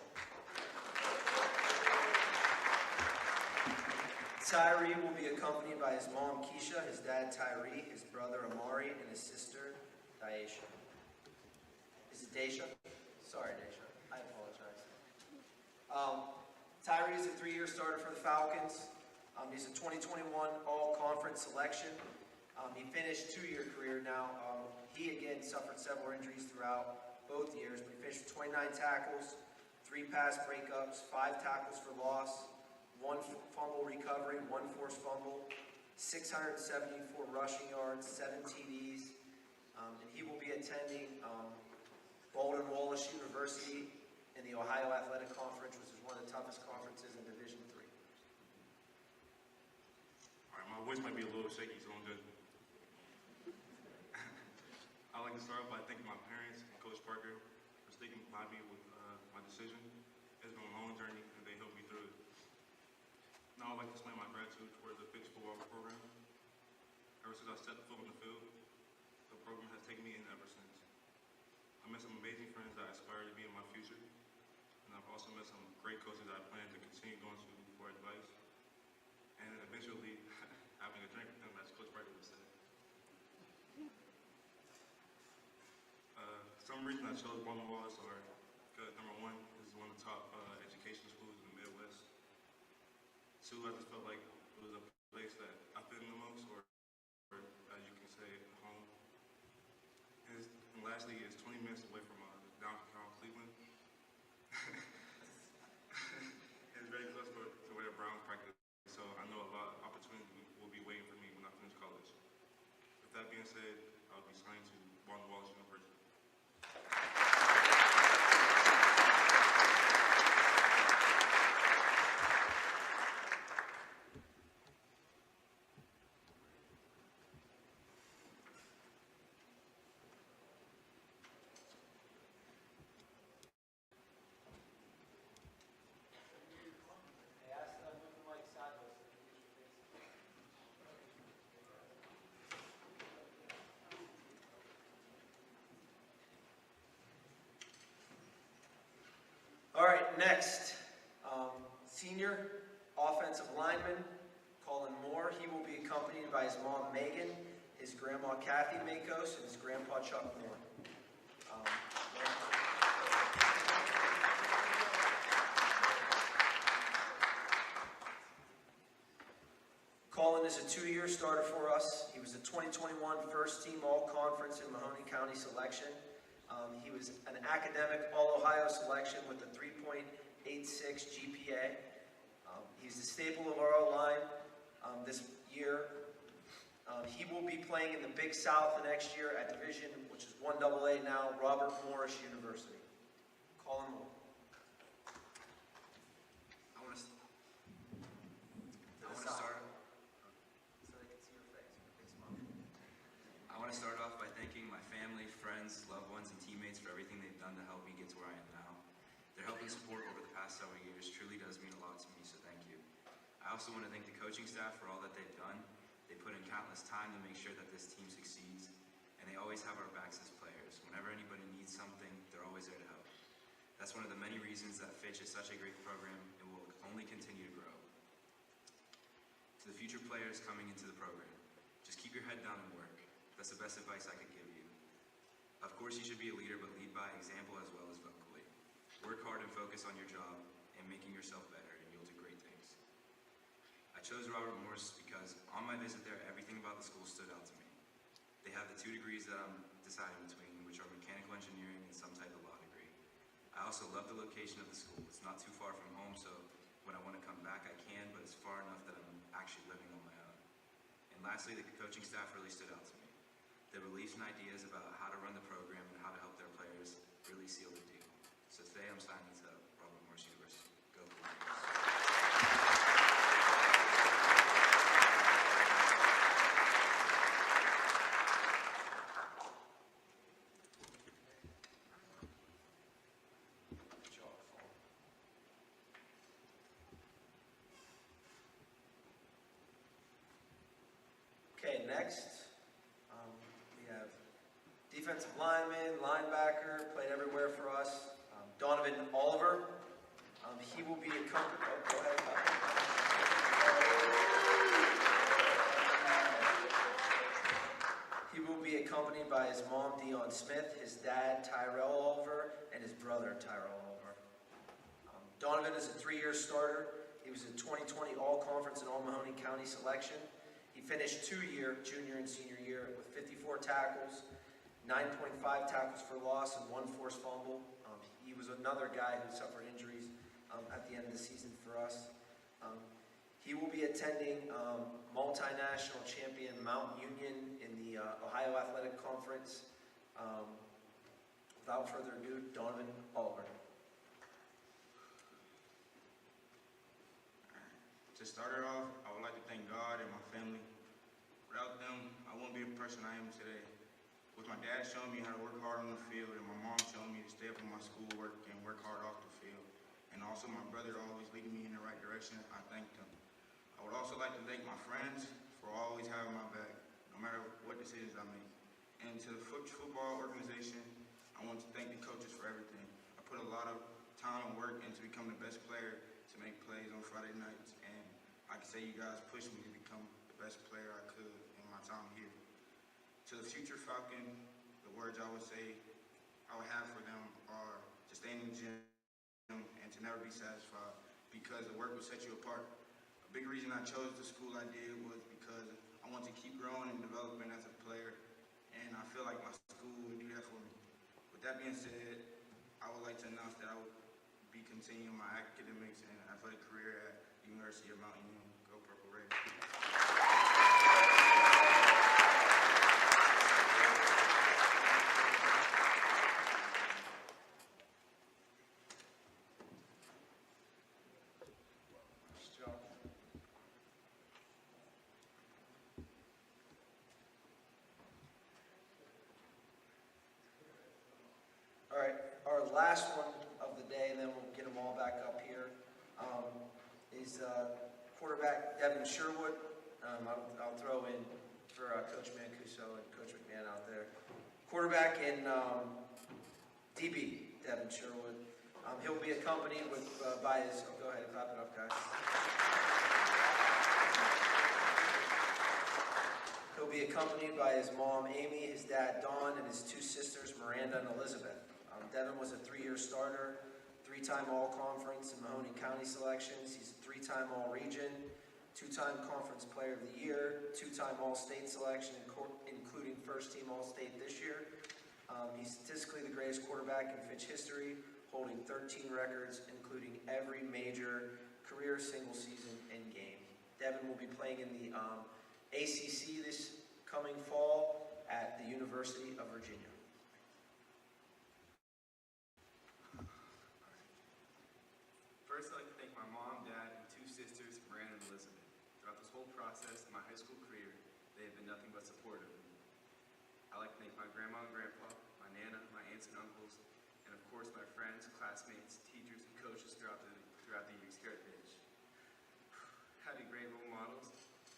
Speaker 10: Tyree will be accompanied by his mom, Keisha, his dad, Tyree, his brother, Amari, and his sister, Daisha. Is it Daisha? Sorry, Daisha. I apologize. Tyree is a 3-year starter for the Falcons. He's a 2021 All-Conference selection. He finished 2-year career now. He, again, suffered several injuries throughout both years, but he finished with 29 tackles, 3 pass breakups, 5 tackles for loss, 1 fumble recovery, 1 forced fumble, 674 rushing yards, 7 TDs, and he will be attending Baldwin Wallace University in the Ohio Athletic Conference, which is one of the toughest conferences in Division III.
Speaker 14: All right, my voice might be a little shaky, so I'm good. I'd like to start off by thanking my parents and Coach Parker for sticking by me with my decision. It's been a long journey, and they helped me through it. Now I'd like to explain my gratitude towards the Fitch football program. Ever since I stepped foot on the field, the program has taken me in ever since. I met some amazing friends that I aspire to be in my future, and I've also met some great coaches that I plan to continue going to for advice, and eventually having a drink with them, as Coach Parker would say. Some reason I chose Boardman Wallace are because number 1, this is one of the top education schools in the Midwest. 2, I just felt like it was a place that I fit in the most, or as you can say, home. And lastly, it's 20 minutes away from downtown Cleveland. It's very close to where the Browns practice, so I know a lot of opportunity will be waiting for me when I finish college. With that being said, I'll be signing to Boardman Wallace University.
Speaker 10: All right, next, senior offensive lineman, Colin Moore. He will be accompanied by his mom, Megan, his grandma, Kathy Makos, and his grandpa, Chuck Moore. Colin is a 2-year starter for us. He was a 2021 first-team All-Conference in Mahoney County selection. He was an academic All-Ohio selection with a 3.86 GPA. He's the staple of our O-line this year. He will be playing in the Big South the next year at Division, which is 1AA now, Robert Morris University. Colin Moore.
Speaker 11: I want to start.
Speaker 10: So they can see your face.
Speaker 11: I want to start off by thanking my family, friends, loved ones, and teammates for everything they've done to help me get to where I am now. Their help and support over the past several years truly does mean a lot to me, so thank you. I also want to thank the coaching staff for all that they've done. They put in countless time to make sure that this team succeeds, and they always have our backs as players. Whenever anybody needs something, they're always there to help. That's one of the many reasons that Fitch is such a great program and will only continue to grow. To the future players coming into the program, just keep your head down and work. That's the best advice I could give you. Of course, you should be a leader, but lead by example as well as vocally. Work hard and focus on your job and making yourself better, and you'll do great things. I chose Robert Morris because on my visit there, everything about the school stood out to me. They have the 2 degrees that I'm deciding between, which are mechanical engineering and some type of law degree. I also love the location of the school. It's not too far from home, so when I want to come back, I can, but it's far enough that I'm actually living on my own. And lastly, the coaching staff really stood out to me. Their beliefs and ideas about how to run the program and how to help their players really seal the deal. So today I'm signing to Robert Morris University. Go Bulldogs.
Speaker 10: Okay, next, we have defensive lineman, linebacker, played everywhere for us. Donovan Oliver. He will be accompanied. Oh, go ahead. He will be accompanied by his mom, Dion Smith, his dad, Tyrell Oliver, and his brother, Tyrell Oliver. Donovan is a 3-year starter. He was a 2020 All-Conference and All-Mahoney County selection. He finished 2-year, junior and senior year, with 54 tackles, 9.5 tackles for loss, and 1 forced fumble. He was another guy who suffered injuries at the end of the season for us. He will be attending multinational champion Mount Union in the Ohio Athletic Conference. Without further ado, Donovan Oliver.
Speaker 14: To start it off, I would like to thank God and my family. Without them, I wouldn't be the person I am today. With my dad showing me how to work hard on the field and my mom showing me to stay up on my schoolwork and work hard off the field, and also my brother always leading me in the right direction, I thank them. I would also like to thank my friends for always having my back, no matter what decisions I make. And to the Fitch football organization, I want to thank the coaches for everything. I put a lot of time and work into becoming the best player to make plays on Friday nights, and I can say you guys pushed me to become the best player I could in my time here. To the future Falcon, the words I would say I would have for them are to stay in the gym and to never be satisfied, because the work will set you apart. A big reason I chose the school I did was because I want to keep growing and developing as a player, and I feel like my school would do that for me. With that being said, I would like to announce that I would be continuing my academics and athletic career at the University of Mount Union. Go Purple Raiders.
Speaker 10: All right, our last one of the day, and then we'll get them all back up here, is quarterback Devon Sherwood. I'll throw in for Coach Mancuso and Coach McMahon out there. Quarterback and DB Devon Sherwood. He'll be accompanied by his. Oh, go ahead and clap it up, guys. He'll be accompanied by his mom, Amy, his dad, Don, and his 2 sisters, Miranda and Elizabeth. Devon was a 3-year starter, 3-time All-Conference and Mahoney County selections. He's a 3-time All-Region, 2-time Conference Player of the Year, 2-time All-State selection, including first-team All-State this year. He's statistically the greatest quarterback in Fitch history, holding 13 records, including every major career single season and game. Devon will be playing in the ACC this coming fall at the University of Virginia.
Speaker 15: First, I'd like to thank my mom, dad, and 2 sisters, Miranda and Elizabeth. Throughout this whole process of my high school career, they have been nothing but supportive of me. I'd like to thank my grandma and grandpa, my nana, my aunts and uncles, and of course my friends, classmates, teachers, and coaches throughout the years here at Fitch. Having great role models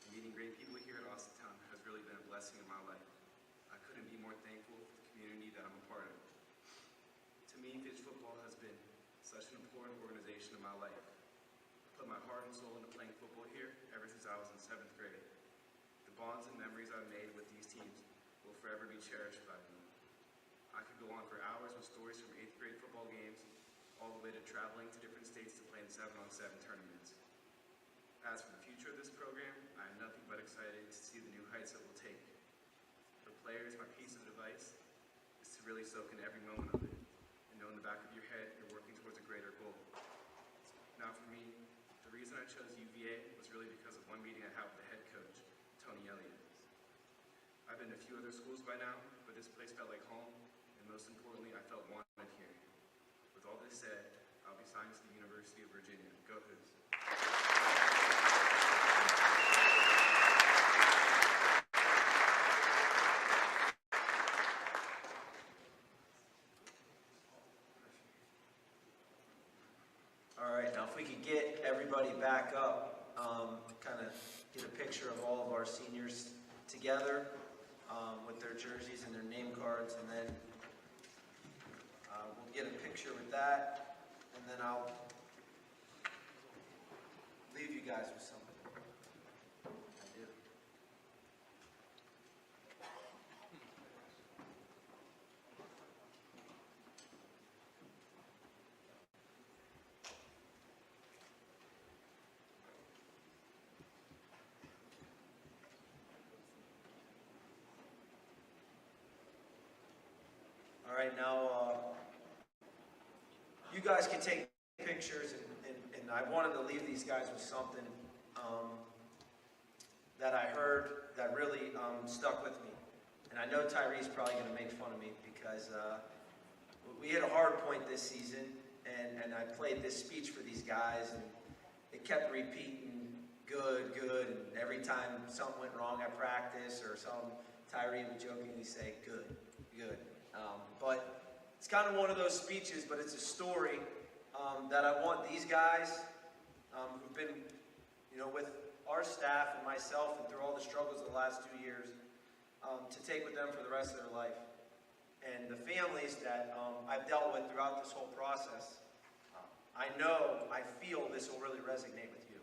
Speaker 15: and meeting great people here at Austintown has really been a blessing in my life. I couldn't be more thankful for the community that I'm a part of. To me, Fitch football has been such an important organization in my life. I put my heart and soul into playing football here ever since I was in 7th grade. The bonds and memories I've made with these teams will forever be cherished by me. I could go on for hours with stories from 8th grade football games, all the way to traveling to different states to play in 7-on-7 tournaments. As for the future of this program, I am nothing but excited to see the new heights it will take. For players, my piece of advice is to really soak in every moment of it, and know in the back of your head you're working towards a greater goal. Now for me, the reason I chose UVA was really because of one meeting I had with the head coach, Tony Elliott. I've been to a few other schools by now, but this place felt like home, and most importantly, I felt wanted here. With all this said, I'll be signed to the University of Virginia. Go Hoos.
Speaker 10: All right, now if we could get everybody back up, kind of get a picture of all of our seniors together. with their jerseys and their name cards, and then we'll get a picture with that, and then I'll leave you guys with something. I do. All right, now you guys can take pictures, and I wanted to leave these guys with something that I heard that really stuck with me. And I know Tyree's probably going to make fun of me because we hit a hard point this season, and I played this speech for these guys, and it kept repeating, good, good, and every time something went wrong at practice or something, Tyree would jokingly say, good, good. But it's kind of one of those speeches, but it's a story that I want these guys who've been, with our staff and myself and through all the struggles of the last 2 years, to take with them for the rest of their life. And the families that I've dealt with throughout this whole process, I feel this will really resonate with you.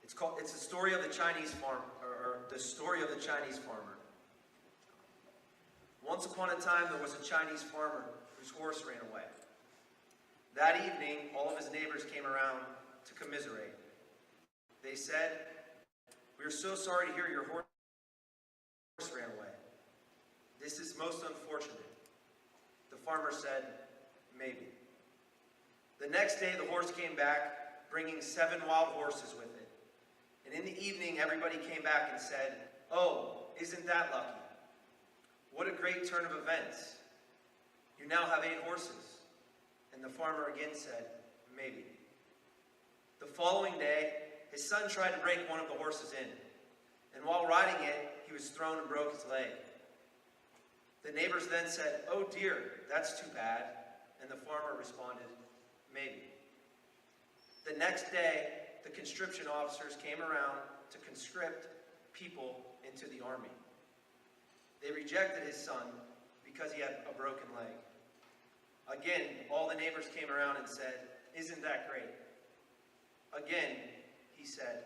Speaker 10: It's the story of the Chinese farm, or the story of the Chinese farmer. Once upon a time, there was a Chinese farmer whose horse ran away. That evening, all of his neighbors came around to commiserate. They said, "We are so sorry to hear your horse ran away. This is most unfortunate." The farmer said, "Maybe." The next day, the horse came back, bringing 7 wild horses with it. And in the evening, everybody came back and said, "Oh, isn't that lucky? What a great turn of events. You now have 8 horses." And the farmer again said, "Maybe." The following day, his son tried to break one of the horses in. And while riding it, he was thrown and broke his leg. The neighbors then said, "Oh dear, that's too bad." And the farmer responded, "Maybe." The next day, the conscription officers came around to conscript people into the army. They rejected his son because he had a broken leg. Again, all the neighbors came around and said, "Isn't that great?" Again, he said,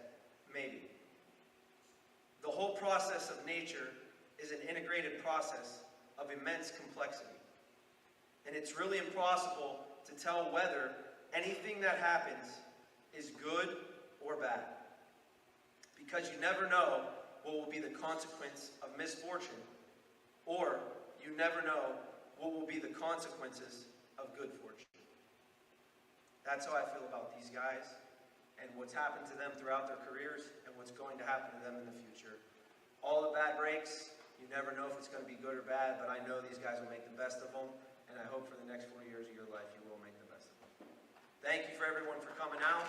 Speaker 10: "Maybe." The whole process of nature is an integrated process of immense complexity. And it's really impossible to tell whether anything that happens is good or bad. Because you never know what will be the consequence of misfortune, or you never know what will be the consequences of good fortune. That's how I feel about these guys and what's happened to them throughout their careers and what's going to happen to them in the future. All the bad breaks, you never know if it's going to be good or bad, but I know these guys will make the best of them, and I hope for the next 4 years of your life you will make the best of them. Thank you for everyone for coming out.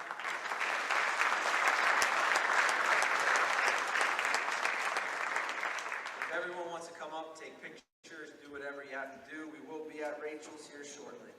Speaker 10: If everyone wants to come up, take pictures, do whatever you have to do, we will be at Rachel's here shortly.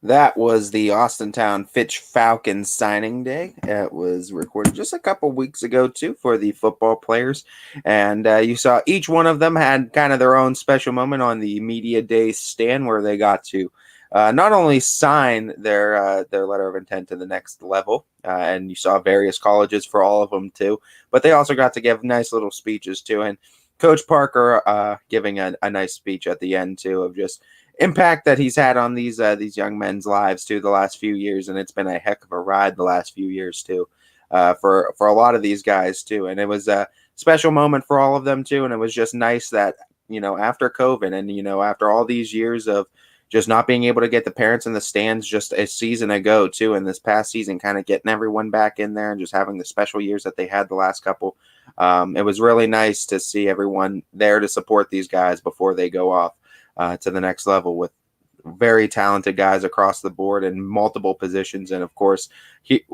Speaker 3: That was the Austintown Fitch Falcons signing day. It was recorded just a couple weeks ago, too, for the football players. And you saw each one of them had kind of their own special moment on the media day stand where they got to not only sign their letter of intent to the next level, and you saw various colleges for all of them, too, but they also got to give nice little speeches, too. And Coach Parker giving a nice speech at the end, too, of just impact that he's had on these young men's lives too the last few years, and it's been a heck of a ride the last few years too for a lot of these guys too. And it was a special moment for all of them too, and it was just nice that after COVID and after all these years of just not being able to get the parents in the stands just a season ago too, and this past season kind of getting everyone back in there and just having the special years that they had the last couple. It was really nice to see everyone there to support these guys before they go off to the next level with very talented guys across the board in multiple positions. And of course,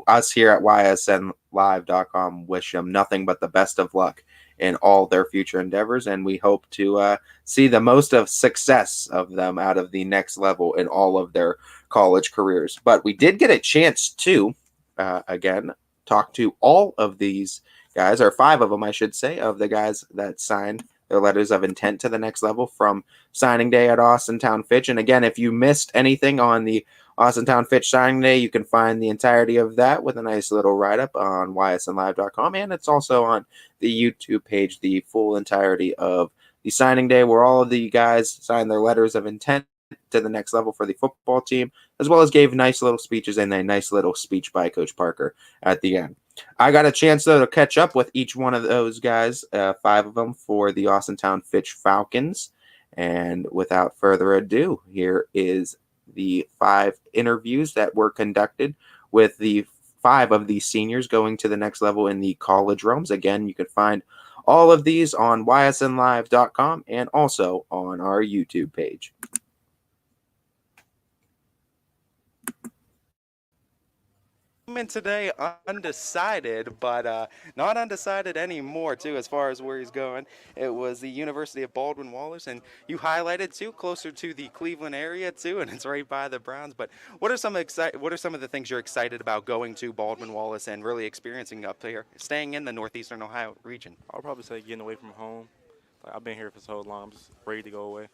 Speaker 3: us here at ysnlive.com wish them nothing but the best of luck in all their future endeavors, and we hope to see the most of success of them out of the next level in all of their college careers. But we did get a chance to, again, talk to all of these guys, or 5 of them, I should say, of the guys that signed their letters of intent to the next level from signing day at Austintown Fitch. And again, if you missed anything on the Austintown Fitch signing day, you can find the entirety of that with a nice little write-up on ysnlive.com, and it's also on the YouTube page, the full entirety of the signing day, where all of the guys signed their letters of intent to the next level for the football team, as well as gave nice little speeches and a nice little speech by Coach Parker at the end. I got a chance, though, to catch up with each one of those guys, 5 of them for the Austintown Fitch Falcons. And without further ado, here is the 5 interviews that were conducted with the 5 of these seniors going to the next level in the college realms. Again, you can find all of these on ysnlive.com and also on our YouTube page. In today undecided, but not undecided anymore too as far as where he's going. It was the University of Baldwin Wallace, and you highlighted too, closer to the Cleveland area too, and it's right by the Browns. But what are some of the things you're excited about going to Baldwin Wallace and really experiencing up here, staying in the northeastern Ohio region?
Speaker 16: I'll probably say getting away from home. Like, I've been here for so long, I'm just ready to go away.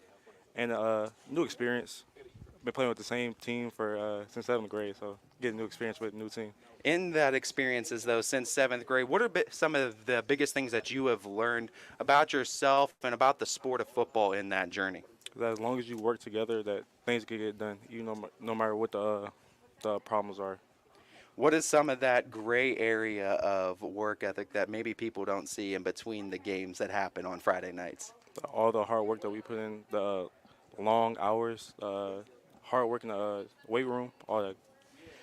Speaker 16: And new experience. Been playing with the same team for since 7th grade, so getting new experience with a new team.
Speaker 3: In that experiences, though, since 7th grade, what are some of the biggest things that you have learned about yourself and about the sport of football in that journey?
Speaker 16: That as long as you work together, that things can get done, no matter what the problems are.
Speaker 3: What is some of that gray area of work ethic that maybe people don't see in between the games that happen on Friday nights?
Speaker 16: All the hard work that we put in, the long hours, hard work in the weight room, all that.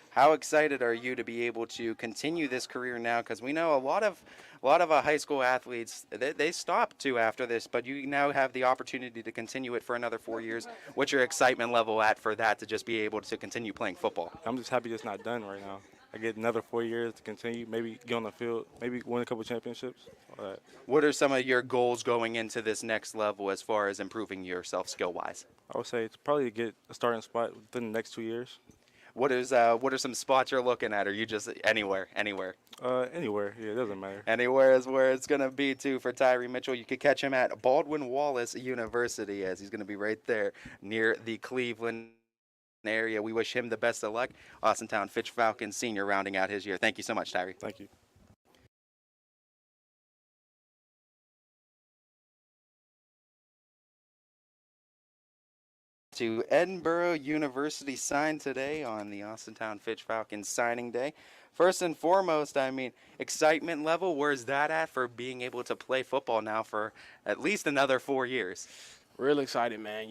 Speaker 3: How excited are you to be able to continue this career now? Because we know a lot of high school athletes, they stop too after this, but you now have the opportunity to continue it for another 4 years. What's your excitement level at for that, to just be able to continue playing football?
Speaker 16: I'm just happy it's not done right now. I get another 4 years to continue, maybe get on the field, maybe win a couple championships. All that.
Speaker 3: What are some of your goals going into this next level as far as improving yourself skill-wise?
Speaker 16: I would say it's probably to get a starting spot within the next 2 years.
Speaker 3: What are some spots you're looking at? Or you just anywhere?
Speaker 16: Anywhere. Yeah, it doesn't matter.
Speaker 3: Anywhere is where it's going to be, too, for Tyree Mitchell. You could catch him at Baldwin Wallace University, as he's going to be right there near the Cleveland area. We wish him the best of luck. Austintown Fitch Falcons senior rounding out his year. Thank you so much, Tyree.
Speaker 16: Thank you.
Speaker 3: To Edinburgh University signed today on the Austintown Fitch Falcons signing day. First and foremost, I mean, excitement level, where's that at for being able to play football now for at least another 4 years?
Speaker 17: Real excited, man.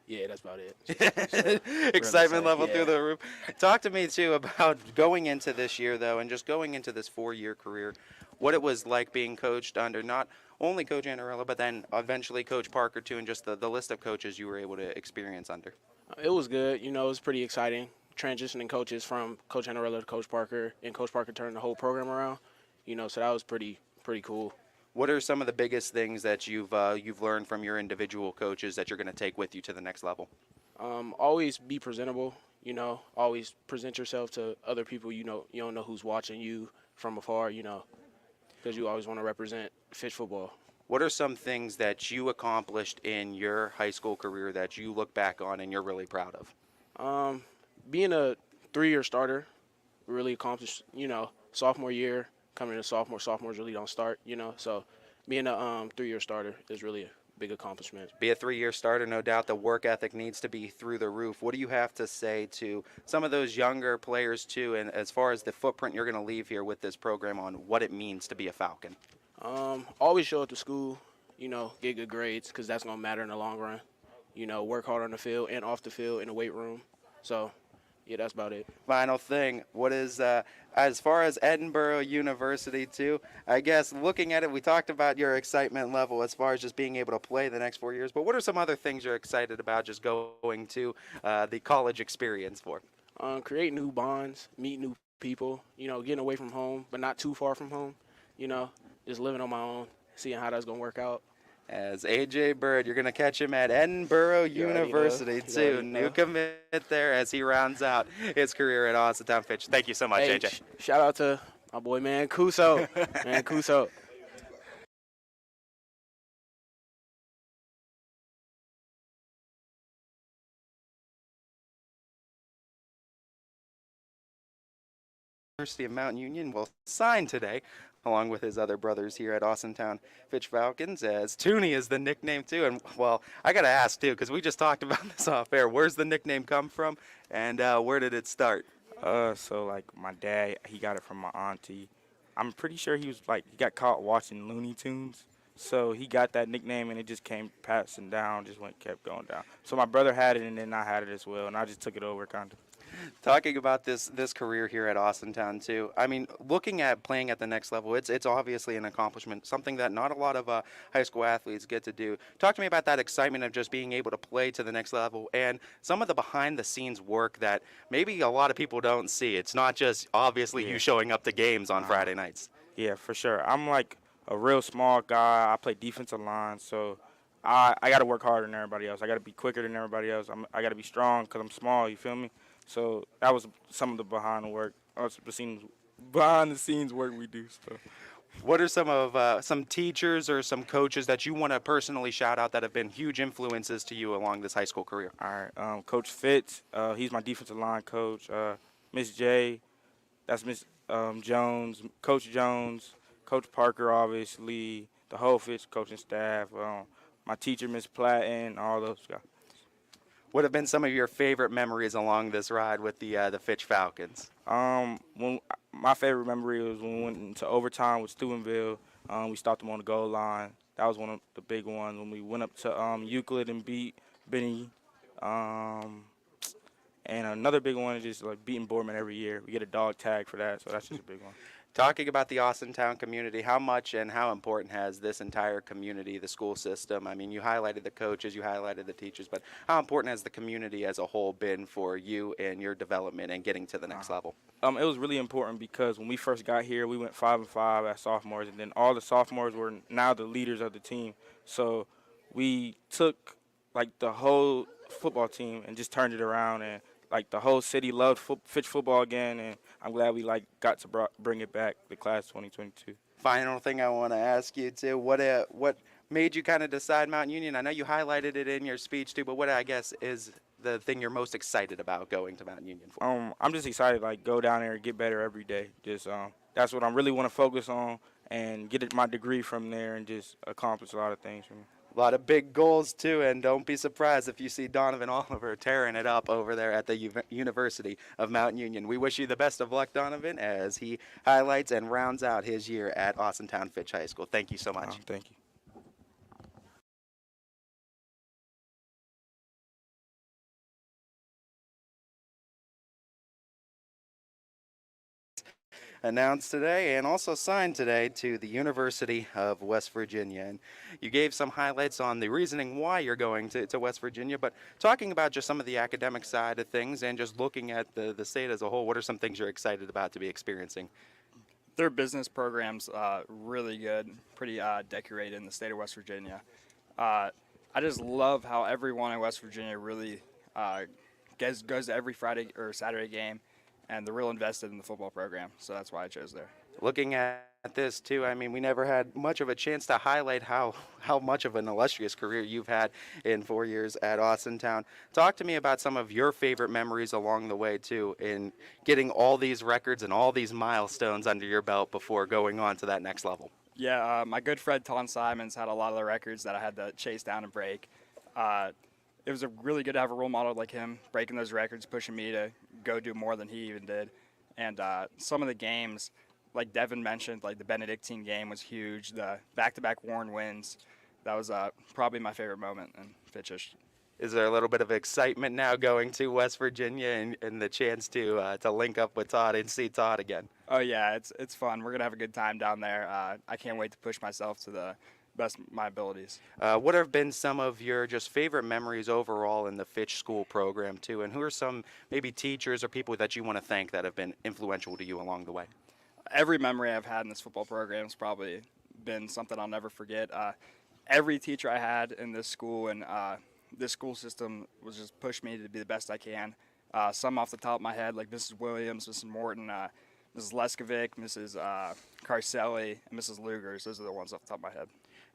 Speaker 17: Yeah, that's about it.
Speaker 3: Excitement level through the roof. Talk to me, too, about going into this year, though, and just going into this 4-year career, what it was like being coached under not only Coach Anarella, but then eventually Coach Parker, too, and just the list of coaches you were able to experience under.
Speaker 17: It was good. It was pretty exciting transitioning coaches from Coach Anarella to Coach Parker, and Coach Parker turned the whole program around. So that was pretty cool.
Speaker 3: What are some of the biggest things that you've learned from your individual coaches that you're going to take with you to the next level?
Speaker 17: Always be presentable. Always present yourself to other people. You don't know who's watching you from afar. Because you always want to represent Fitch football.
Speaker 3: What are some things that you accomplished in your high school career that you look back on and you're really proud of?
Speaker 17: Being a 3-year starter, really accomplished. Sophomore year, coming into sophomores really don't start. So being a 3-year starter is really a big accomplishment.
Speaker 3: Be a 3-year starter, no doubt the work ethic needs to be through the roof. What do you have to say to some of those younger players too, and as far as the footprint you're going to leave here with this program on what it means to be a Falcon?
Speaker 17: Always show up to school, get good grades, because that's going to matter in the long run. Work hard on the field and off the field in the weight room. So yeah, that's about it.
Speaker 3: Final thing, what is, as far as Edinburgh University too, I guess looking at it, we talked about your excitement level as far as just being able to play the next 4 years, but what are some other things you're excited about just going to the college experience for?
Speaker 17: Create new bonds, meet new people, getting away from home, but not too far from home, just living on my own, seeing how that's going to work out.
Speaker 3: As A.J. Bird, you're going to catch him at Edinburgh University, too. New commit there as he rounds out his career at Austintown Fitch. Thank you so much,
Speaker 17: Hey,
Speaker 3: A.J.
Speaker 17: Shout out to my boy, man, Kuso. Man, Kuso.
Speaker 3: University of Mount Union will sign today, along with his other brothers here at Austintown Fitch Falcons, as Toonie is the nickname too. And well, I gotta ask too, because we just talked about this off air. Where's the nickname come from, and where did it start?
Speaker 16: So like my dad, he got it from my auntie. I'm pretty sure he got caught watching Looney Tunes. So he got that nickname, and it just came passing down, kept going down. So my brother had it, and then I had it as well, and I just took it over kind of.
Speaker 3: Talking about this career here at Austintown too. I mean, looking at playing at the next level, it's obviously an accomplishment, something that not a lot of high school athletes get to do. Talk to me about that excitement of just being able to play to the next level and some of the behind-the-scenes work that maybe a lot of people don't see. It's not just obviously you showing up to games on Friday nights.
Speaker 16: Yeah, for sure. I'm like a real small guy. I play defensive line, so I got to work harder than everybody else. I got to be quicker than everybody else. I got to be strong because I'm small. You feel me? So that was some of the behind the scenes work we do. So,
Speaker 3: what are some teachers or some coaches that you want to personally shout out that have been huge influences to you along this high school career?
Speaker 16: All right, Coach Fitch, he's my defensive line coach. Miss J, that's Miss Jones, Coach Jones, Coach Parker, obviously, the whole Fitch coaching staff, my teacher Miss Platten, all those guys.
Speaker 3: What have been some of your favorite memories along this ride with the Fitch Falcons?
Speaker 16: When my favorite memory was when we went into overtime with Steubenville. We stopped them on the goal line. That was one of the big ones. When we went up to Euclid and beat Benny. And another big one is just like beating Boardman every year. We get a dog tag for that, so that's just a big one.
Speaker 3: Talking about the Austintown community, how much and how important has this entire community, the school system? I mean, you highlighted the coaches, you highlighted the teachers, but how important has the community as a whole been for you and your development and getting to the next level?
Speaker 16: It was really important because when we first got here, we went 5-5 as sophomores, and then all the sophomores were now the leaders of the team. So we took like the whole football team and just turned it around, and like the whole city loved Fitch football again, and I'm glad we got to bring it back, the class 2022.
Speaker 3: Final thing I want to ask you too, what made you kind of decide Mount Union? I know you highlighted it in your speech too, but what I guess is the thing you're most excited about going to Mount Union for?
Speaker 16: I'm just excited, go down there and get better every day. Just that's what I really want to focus on and get my degree from there and just accomplish a lot of things for me.
Speaker 3: A lot of big goals, too, and don't be surprised if you see Donovan Oliver tearing it up over there at the University of Mount Union. We wish you the best of luck, Donovan, as he highlights and rounds out his year at Austintown Fitch High School. Thank you so much.
Speaker 16: Thank you.
Speaker 3: Announced today and also signed today to the University of West Virginia. And you gave some highlights on the reasoning why you're going to West Virginia, but talking about just some of the academic side of things and just looking at the state as a whole, what are some things you're excited about to be experiencing?
Speaker 18: Their business program's really good, pretty decorated in the state of West Virginia. I just love how everyone in West Virginia really goes to every Friday or Saturday game, and they're real invested in the football program, so that's why I chose there.
Speaker 3: Looking at this, too, I mean, we never had much of a chance to highlight how much of an illustrious career you've had in 4 years at Austintown. Talk to me about some of your favorite memories along the way, too, in getting all these records and all these milestones under your belt before going on to that next level.
Speaker 18: Yeah, my good friend Ton Simons had a lot of the records that I had to chase down and break. It was really good to have a role model like him, breaking those records, pushing me to go do more than he even did. And some of the games, like Devon mentioned, like the Benedictine game was huge. The back-to-back Warren wins, that was probably my favorite moment in Fitch.
Speaker 3: Is there a little bit of excitement now going to West Virginia and the chance to link up with Todd and see Todd again?
Speaker 18: Oh, yeah, it's fun. We're going to have a good time down there. I can't wait to push myself to the best of my abilities.
Speaker 3: What have been some of your just favorite memories overall in the Fitch School program, too? And who are some maybe teachers or people that you want to thank that have been influential to you along the way?
Speaker 18: Every memory I've had in this football program has probably been something I'll never forget. Every teacher I had in this school and this school system was just push me to be the best I can. Some off the top of my head, like Mrs. Williams, Mrs. Morton, Mrs. Leskovic, Mrs. Carcelli, and Mrs. Lugers. Those are the ones off the top of my head.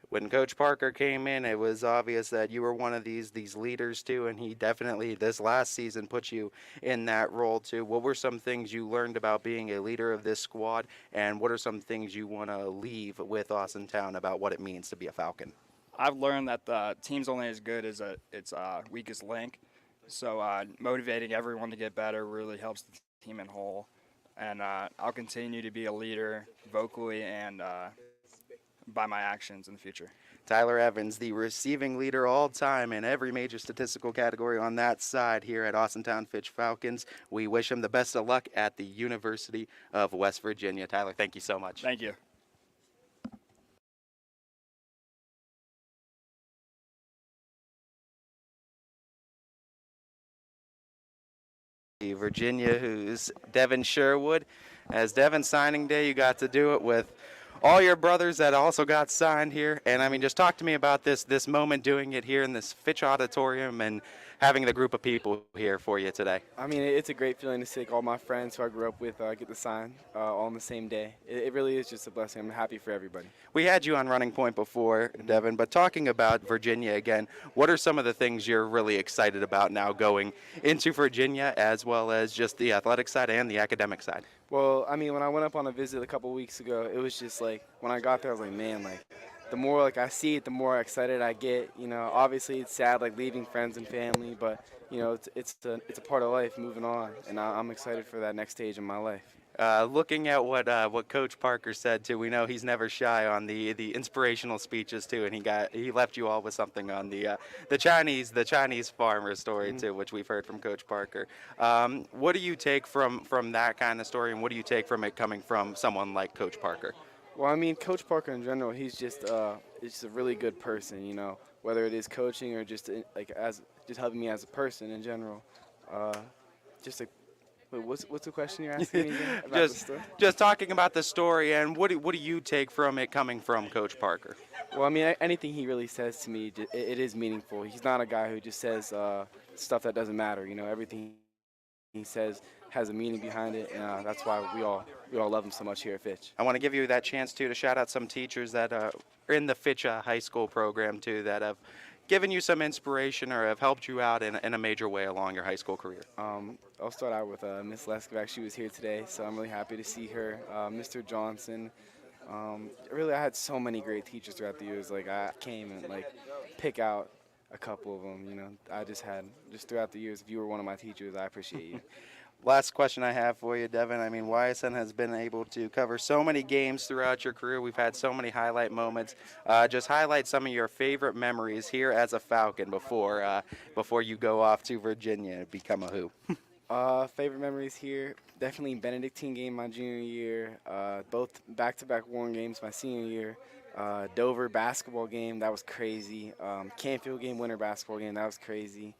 Speaker 3: When Coach Parker came in, it was obvious that you were one of these leaders too, and he definitely this last season put you in that role too. What were some things you learned about being a leader of this squad, and what are some things you want to leave with Austintown about what it means to be a Falcon?
Speaker 18: I've learned that the team's only as good as its weakest link, so motivating everyone to get better really helps the team in whole. And I'll continue to be a leader vocally and by my actions in the future.
Speaker 3: Tyler Evans, the receiving leader all time in every major statistical category on that side here at Austintown Fitch Falcons. We wish him the best of luck at the University of West Virginia. Tyler, thank you so much.
Speaker 18: Thank you.
Speaker 3: Virginia, who's Devon Sherwood. As Devon signing day, you got to do it with all your brothers that also got signed here. And I mean, just talk to me about this moment doing it here in this Fitch Auditorium and having the group of people here for you today.
Speaker 19: I mean, it's a great feeling to see all my friends who I grew up with get to sign all on the same day. It really is just a blessing. I'm happy for everybody.
Speaker 3: We had you on Running Point before, Devon, but talking about Virginia again, what are some of the things you're really excited about now going into Virginia, as well as just the athletic side and the academic side?
Speaker 19: Well, I mean, when I went up on a visit a couple weeks ago, it was just like, when I got there, I was like, man, like, the more like I see it, the more excited I get. You know, obviously it's sad like leaving friends and family, but you know, it's a part of life, moving on, and I'm excited for that next stage in my life.
Speaker 3: Looking at what Coach Parker said too, we know he's never shy on the inspirational speeches too, and he left you all with something on the Chinese farmer story too, which we've heard from Coach Parker. What do you take from that kind of story, and what do you take from it coming from someone like Coach Parker?
Speaker 19: Well, I mean, Coach Parker in general, he's just a really good person, you know, whether it is coaching or just just helping me as a person in general. Wait, what's the question you're asking me again about the story?
Speaker 3: Just talking about the story, and what do you take from it coming from Coach Parker?
Speaker 19: Well, I mean, anything he really says to me, it is meaningful. He's not a guy who just says stuff that doesn't matter. You know, everything he says has a meaning behind it, and that's why we all love him so much here at Fitch.
Speaker 3: I want to give you that chance too to shout out some teachers that are in the Fitch high school program too that have given you some inspiration or have helped you out in a major way along your high school career.
Speaker 19: I'll start out with Miss Leskovic. She was here today, so I'm really happy to see her. Mr. Johnson. Really, I had so many great teachers throughout the years. Like, I came and like pick out a couple of them. You know, I just throughout the years. If you were one of my teachers, I appreciate you.
Speaker 3: Last question I have for you, Devon. I mean, Ysn has been able to cover so many games throughout your career. We've had so many highlight moments. Just highlight some of your favorite memories here as a Falcon before you go off to Virginia and become a Hoop.
Speaker 19: Favorite memories here, definitely Benedictine game my junior year, both back-to-back Warren games my senior year, Dover basketball game, that was crazy, Canfield game, winter basketball game, that was crazy,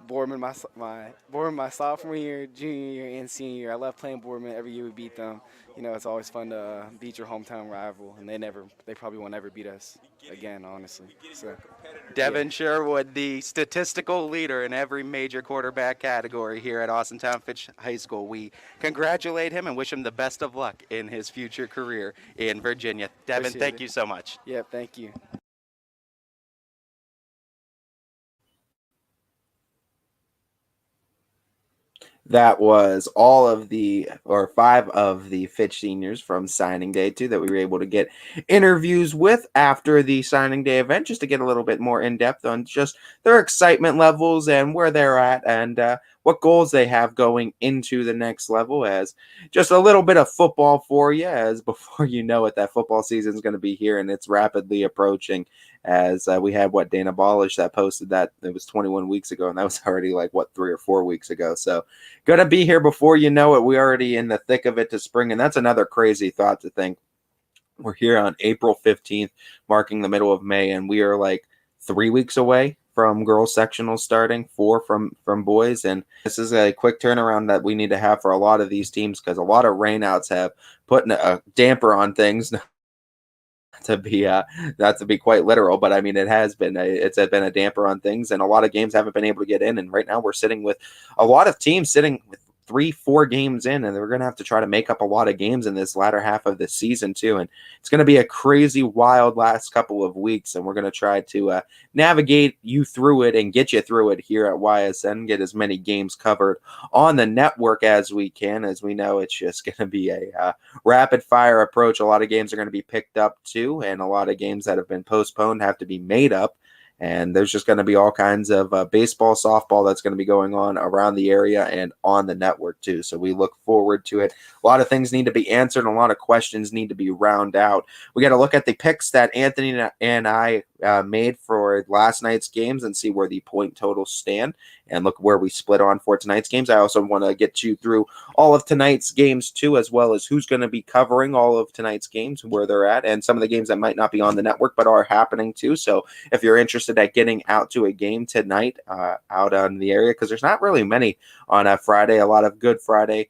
Speaker 19: Boardman my sophomore year, junior year, and senior year. I love playing Boardman. Every year we beat them. You know, it's always fun to beat your hometown rival, and they probably won't ever beat us again, honestly. So,
Speaker 3: Devon Sherwood, the statistical leader in every major quarterback category here at Austintown Fitch High School. We congratulate him and wish him the best of luck in his future career in Virginia. Devon, thank you so much.
Speaker 19: Yeah, thank you.
Speaker 3: That was five of the Fitch seniors from signing day too that we were able to get interviews with after the signing day event, just to get a little bit more in depth on just their excitement levels and where they're at and what goals they have going into the next level. As just a little bit of football for you, as before you know it, that football season is going to be here and it's rapidly approaching. As we had Dana Balish that posted that it was 21 weeks ago, and that was already 3 or 4 weeks ago. So going to be here before you know it. We're already in the thick of it to spring, and that's another crazy thought to think. We're here on April 15th, marking the middle of May, and we are 3 weeks away from girls sectional starting, 4 from boys, and this is a quick turnaround that we need to have for a lot of these teams because a lot of rainouts have put a damper on things. to be quite literal, but I mean, it has been it's been a damper on things, and a lot of games haven't been able to get in. And right now we're sitting with a lot of teams sitting with 3-4 games in, and we're going to have to try to make up a lot of games in this latter half of the season too. And it's going to be a crazy, wild last couple of weeks, and we're going to try to navigate you through it and get you through it here at YSN, get as many games covered on the network as we can. As we know, it's just going to be a rapid fire approach. A lot of games are going to be picked up too, and a lot of games that have been postponed have to be made up. And there's just going to be all kinds of baseball, softball that's going to be going on around the area and on the network too. So we look forward to it. A lot of things need to be answered, and a lot of questions need to be round out. We got to look at the picks that Anthony and I made for last night's games and see where the point totals stand, and look where we split on for tonight's games. I also want to get you through all of tonight's games too, as well as who's going to be covering all of tonight's games, where they're at, and some of the games that might not be on the network but are happening too. So if you're interested at getting out to a game tonight out on the area, because there's not really many on a Friday, a lot of Good Friday,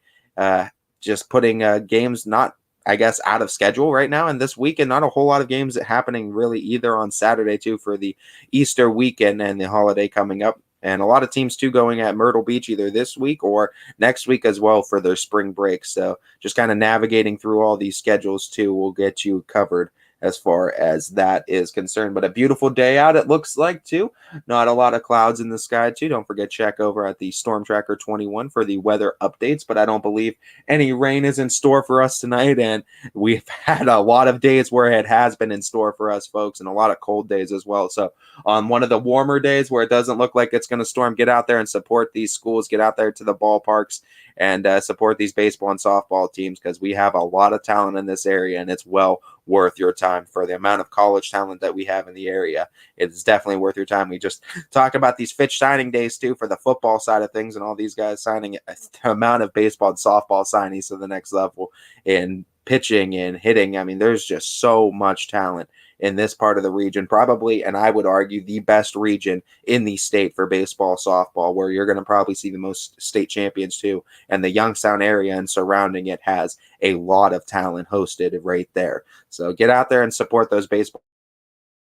Speaker 3: just putting games not, I guess, out of schedule right now. And this weekend, not a whole lot of games happening really either on Saturday too, for the Easter weekend and the holiday coming up. And a lot of teams too going at Myrtle Beach either this week or next week as well for their spring break. So just kind of navigating through all these schedules too will get you covered as far as that is concerned. But a beautiful day out, it looks like too. Not a lot of clouds in the sky too. Don't forget, check over at the Storm Tracker 21 for the weather updates, but I don't believe any rain is in store for us tonight. And we've had a lot of days where it has been in store for us folks, and a lot of cold days as well. So on one of the warmer days where it doesn't look like it's going to storm, get out there and support these schools, get out there to the ballparks and support these baseball and softball teams, because we have a lot of talent in this area, and it's well worth your time. For the amount of college talent that we have in the area, it's definitely worth your time. We just talk about these Fitch signing days too for the football side of things, and all these guys signing the amount of baseball and softball signees to the next level in pitching and hitting. I mean, there's just so much talent in this part of the region, probably, and I would argue the best region in the state for baseball, softball, where you're going to probably see the most state champions too. And the Youngstown area and surrounding it has a lot of talent hosted right there. So get out there and support those baseball,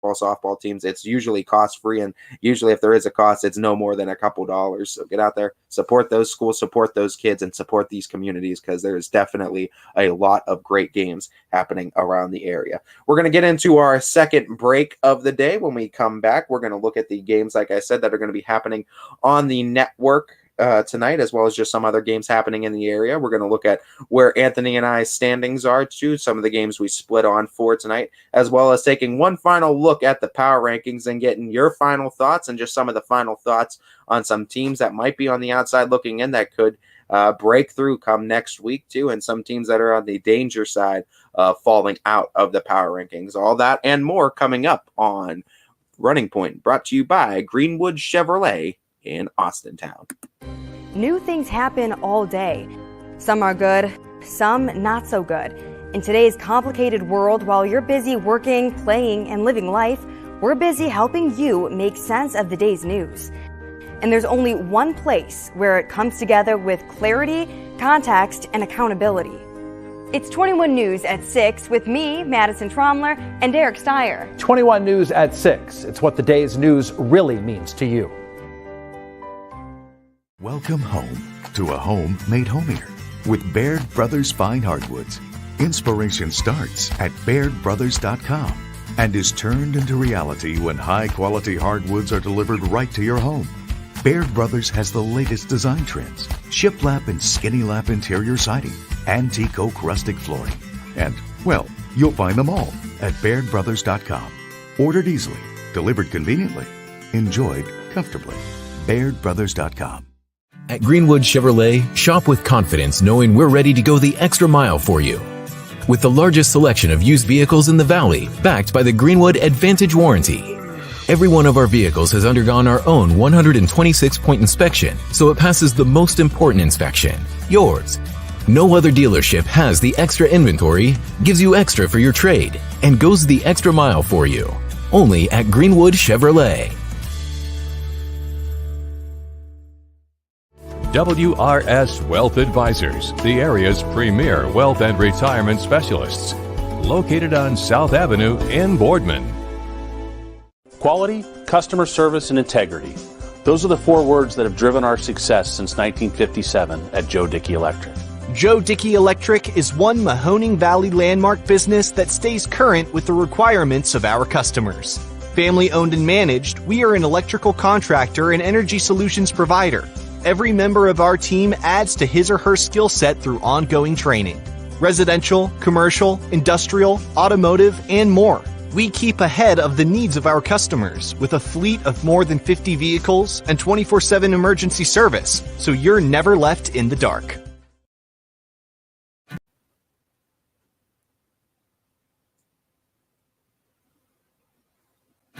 Speaker 3: softball teams. It's usually cost free, and usually if there is a cost, it's no more than a couple dollars. So get out there, support those schools, support those kids, and support these communities, because there is definitely a lot of great games happening around the area. We're going to get into our second break of the day. When we come back, we're going to look at the games, like I said, that are going to be happening on the network tonight, as well as just some other games happening in the area. We're going to look at where Anthony and I's standings are to some of the games we split on for tonight, as well as taking one final look at the power rankings and getting your final thoughts and just some of the final thoughts on some teams that might be on the outside looking in that could break through come next week too, and some teams that are on the danger side of falling out of the power rankings. All that and more coming up on Running Point, brought to you by Greenwood Chevrolet in Austintown.
Speaker 20: New things happen all day. Some are good, some not so good. In today's complicated world, while you're busy working, playing, and living life, we're busy helping you make sense of the day's news. And there's only one place where it comes together with clarity, context, and accountability. It's 21 News at 6 with me, Madison Tromler, and Derek Steyer.
Speaker 21: 21 News at 6. It's what the day's news really means to you.
Speaker 22: Welcome home to a home made homier with Baird Brothers Fine Hardwoods. Inspiration starts at BairdBrothers.com and is turned into reality when high-quality hardwoods are delivered right to your home. Baird Brothers has the latest design trends, shiplap and skinny lap interior siding, antique oak rustic flooring, and, well, you'll find them all at BairdBrothers.com. Ordered easily, delivered conveniently, enjoyed comfortably. BairdBrothers.com.
Speaker 23: At Greenwood Chevrolet, shop with confidence knowing we're ready to go the extra mile for you. With the largest selection of used vehicles in the Valley, backed by the Greenwood Advantage Warranty. Every one of our vehicles has undergone our own 126-point inspection, so it passes the most important inspection, yours. No other dealership has the extra inventory, gives you extra for your trade, and goes the extra mile for you. Only at Greenwood Chevrolet.
Speaker 24: WRS Wealth Advisors, the area's premier wealth and retirement specialists.
Speaker 1: located on South Avenue in Boardman.
Speaker 2: Quality, customer service, and integrity. Those are the 4 words that have driven our success since 1957 at Joe Dickey Electric.
Speaker 4: Joe Dickey Electric is one Mahoning Valley landmark business that stays current with the requirements of our customers. Family owned and managed, we are an electrical contractor and energy solutions provider. Every member of our team adds to his or her skill set through ongoing training. Residential, commercial, industrial, automotive, and more. We keep ahead of the needs of our customers with a fleet of more than 50 vehicles and 24/7 emergency service, so you're never left in the dark.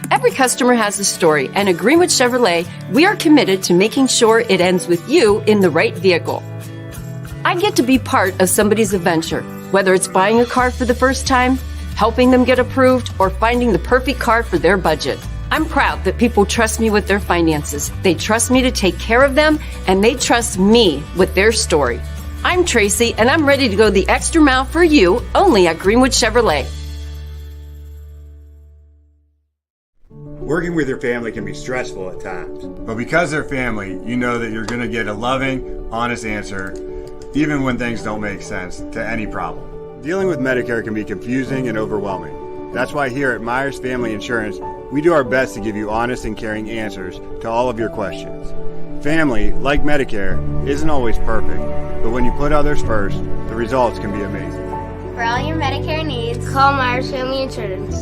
Speaker 24: Every customer has a story, and at Greenwood Chevrolet, we are committed to making sure it ends with you in the right vehicle. I get to be part of somebody's adventure, whether it's buying a car for the first time, helping them get approved, or finding the perfect car for their budget. I'm proud that people trust me with their finances. They trust me to take care of them, and they trust me with their story. I'm Tracy, and I'm ready to go the extra mile for you, only at Greenwood Chevrolet.
Speaker 25: Working with your family can be stressful at times. But because they're family, you know that you're going to get a loving, honest answer, even when things don't make sense to any problem. Dealing with Medicare can be confusing and overwhelming. That's why here at Myers Family Insurance, we do our best to give you honest and caring answers to all of your questions. Family, like Medicare, isn't always perfect, but when you put others first, the results can be amazing.
Speaker 26: For all your Medicare needs, call Myers Family Insurance.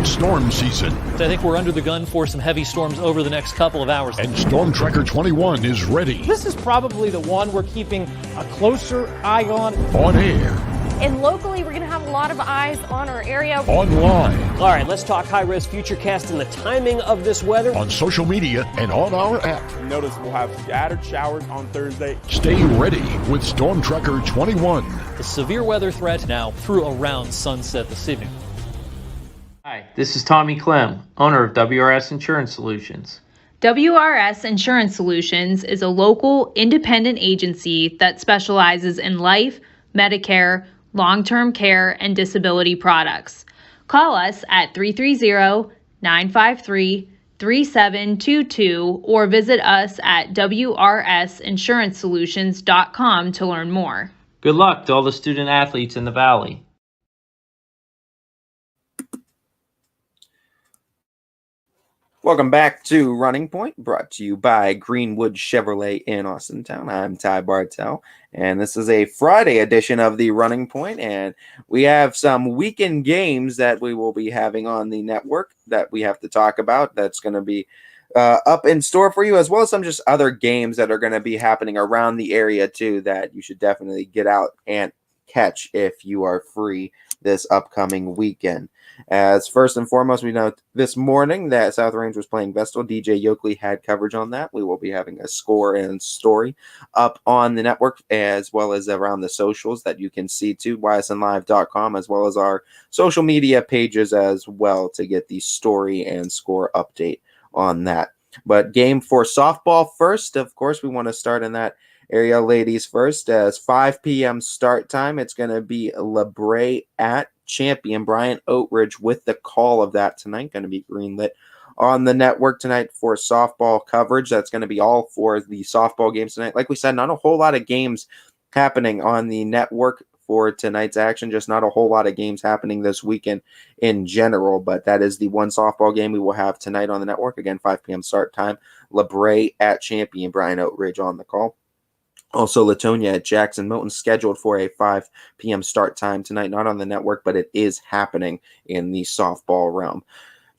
Speaker 27: Storm season.
Speaker 28: I think we're under the gun for some heavy storms over the next couple of hours.
Speaker 27: And Storm Tracker 21 is ready.
Speaker 29: This is probably the one we're keeping a closer eye on.
Speaker 27: On air.
Speaker 30: And locally, we're going to have a lot of eyes on our area.
Speaker 27: Online.
Speaker 29: All right, let's talk high-risk futurecast and the timing of this weather.
Speaker 27: On social media and on our app.
Speaker 31: Notice we'll have scattered showers on Thursday.
Speaker 27: Stay ready with Storm Tracker 21.
Speaker 28: The severe weather threat now through around sunset this evening.
Speaker 32: Hi, this is Tommy Clem, owner of WRS Insurance Solutions.
Speaker 33: WRS Insurance Solutions is a local, independent agency that specializes in life, Medicare, long-term care, and disability products. Call us at 330-953-3722 or visit us at wrsinsurancesolutions.com to learn more.
Speaker 32: Good luck to all the student athletes in the Valley.
Speaker 3: Welcome back to Running Point, brought to you by Greenwood Chevrolet in Austintown. I'm Ty Bartell, and this is a Friday edition of the Running Point, and we have some weekend games that we will be having on the network that we have to talk about. That's going to be up in store for you, as well as some just other games that are going to be happening around the area too that you should definitely get out and catch if you are free this upcoming weekend. As first and foremost, we know this morning that South Range was playing Vestal. DJ Yoakley had coverage on that. We will be having a score and story up on the network, as well as around the socials that you can see too, ysnlive.com, as well as our social media pages as well, to get the story and score update on that. But game for softball first, of course, we want to start in that area. Ladies first, as 5 p.m. start time. It's going to be LeBray at Champion. Brian Oatridge with the call of that tonight, going to be greenlit on the network tonight for softball coverage. That's going to be all for the softball games tonight. Like we said, not a whole lot of games happening on the network for tonight's action, just not a whole lot of games happening this weekend in general, but that is the one softball game we will have tonight on the network. Again, 5 p.m. start time. LeBray at Champion. Brian Oatridge on the call. Also, Latonia at Jackson Moulton scheduled for a 5 p.m. start time tonight. Not on the network, but it is happening in the softball realm.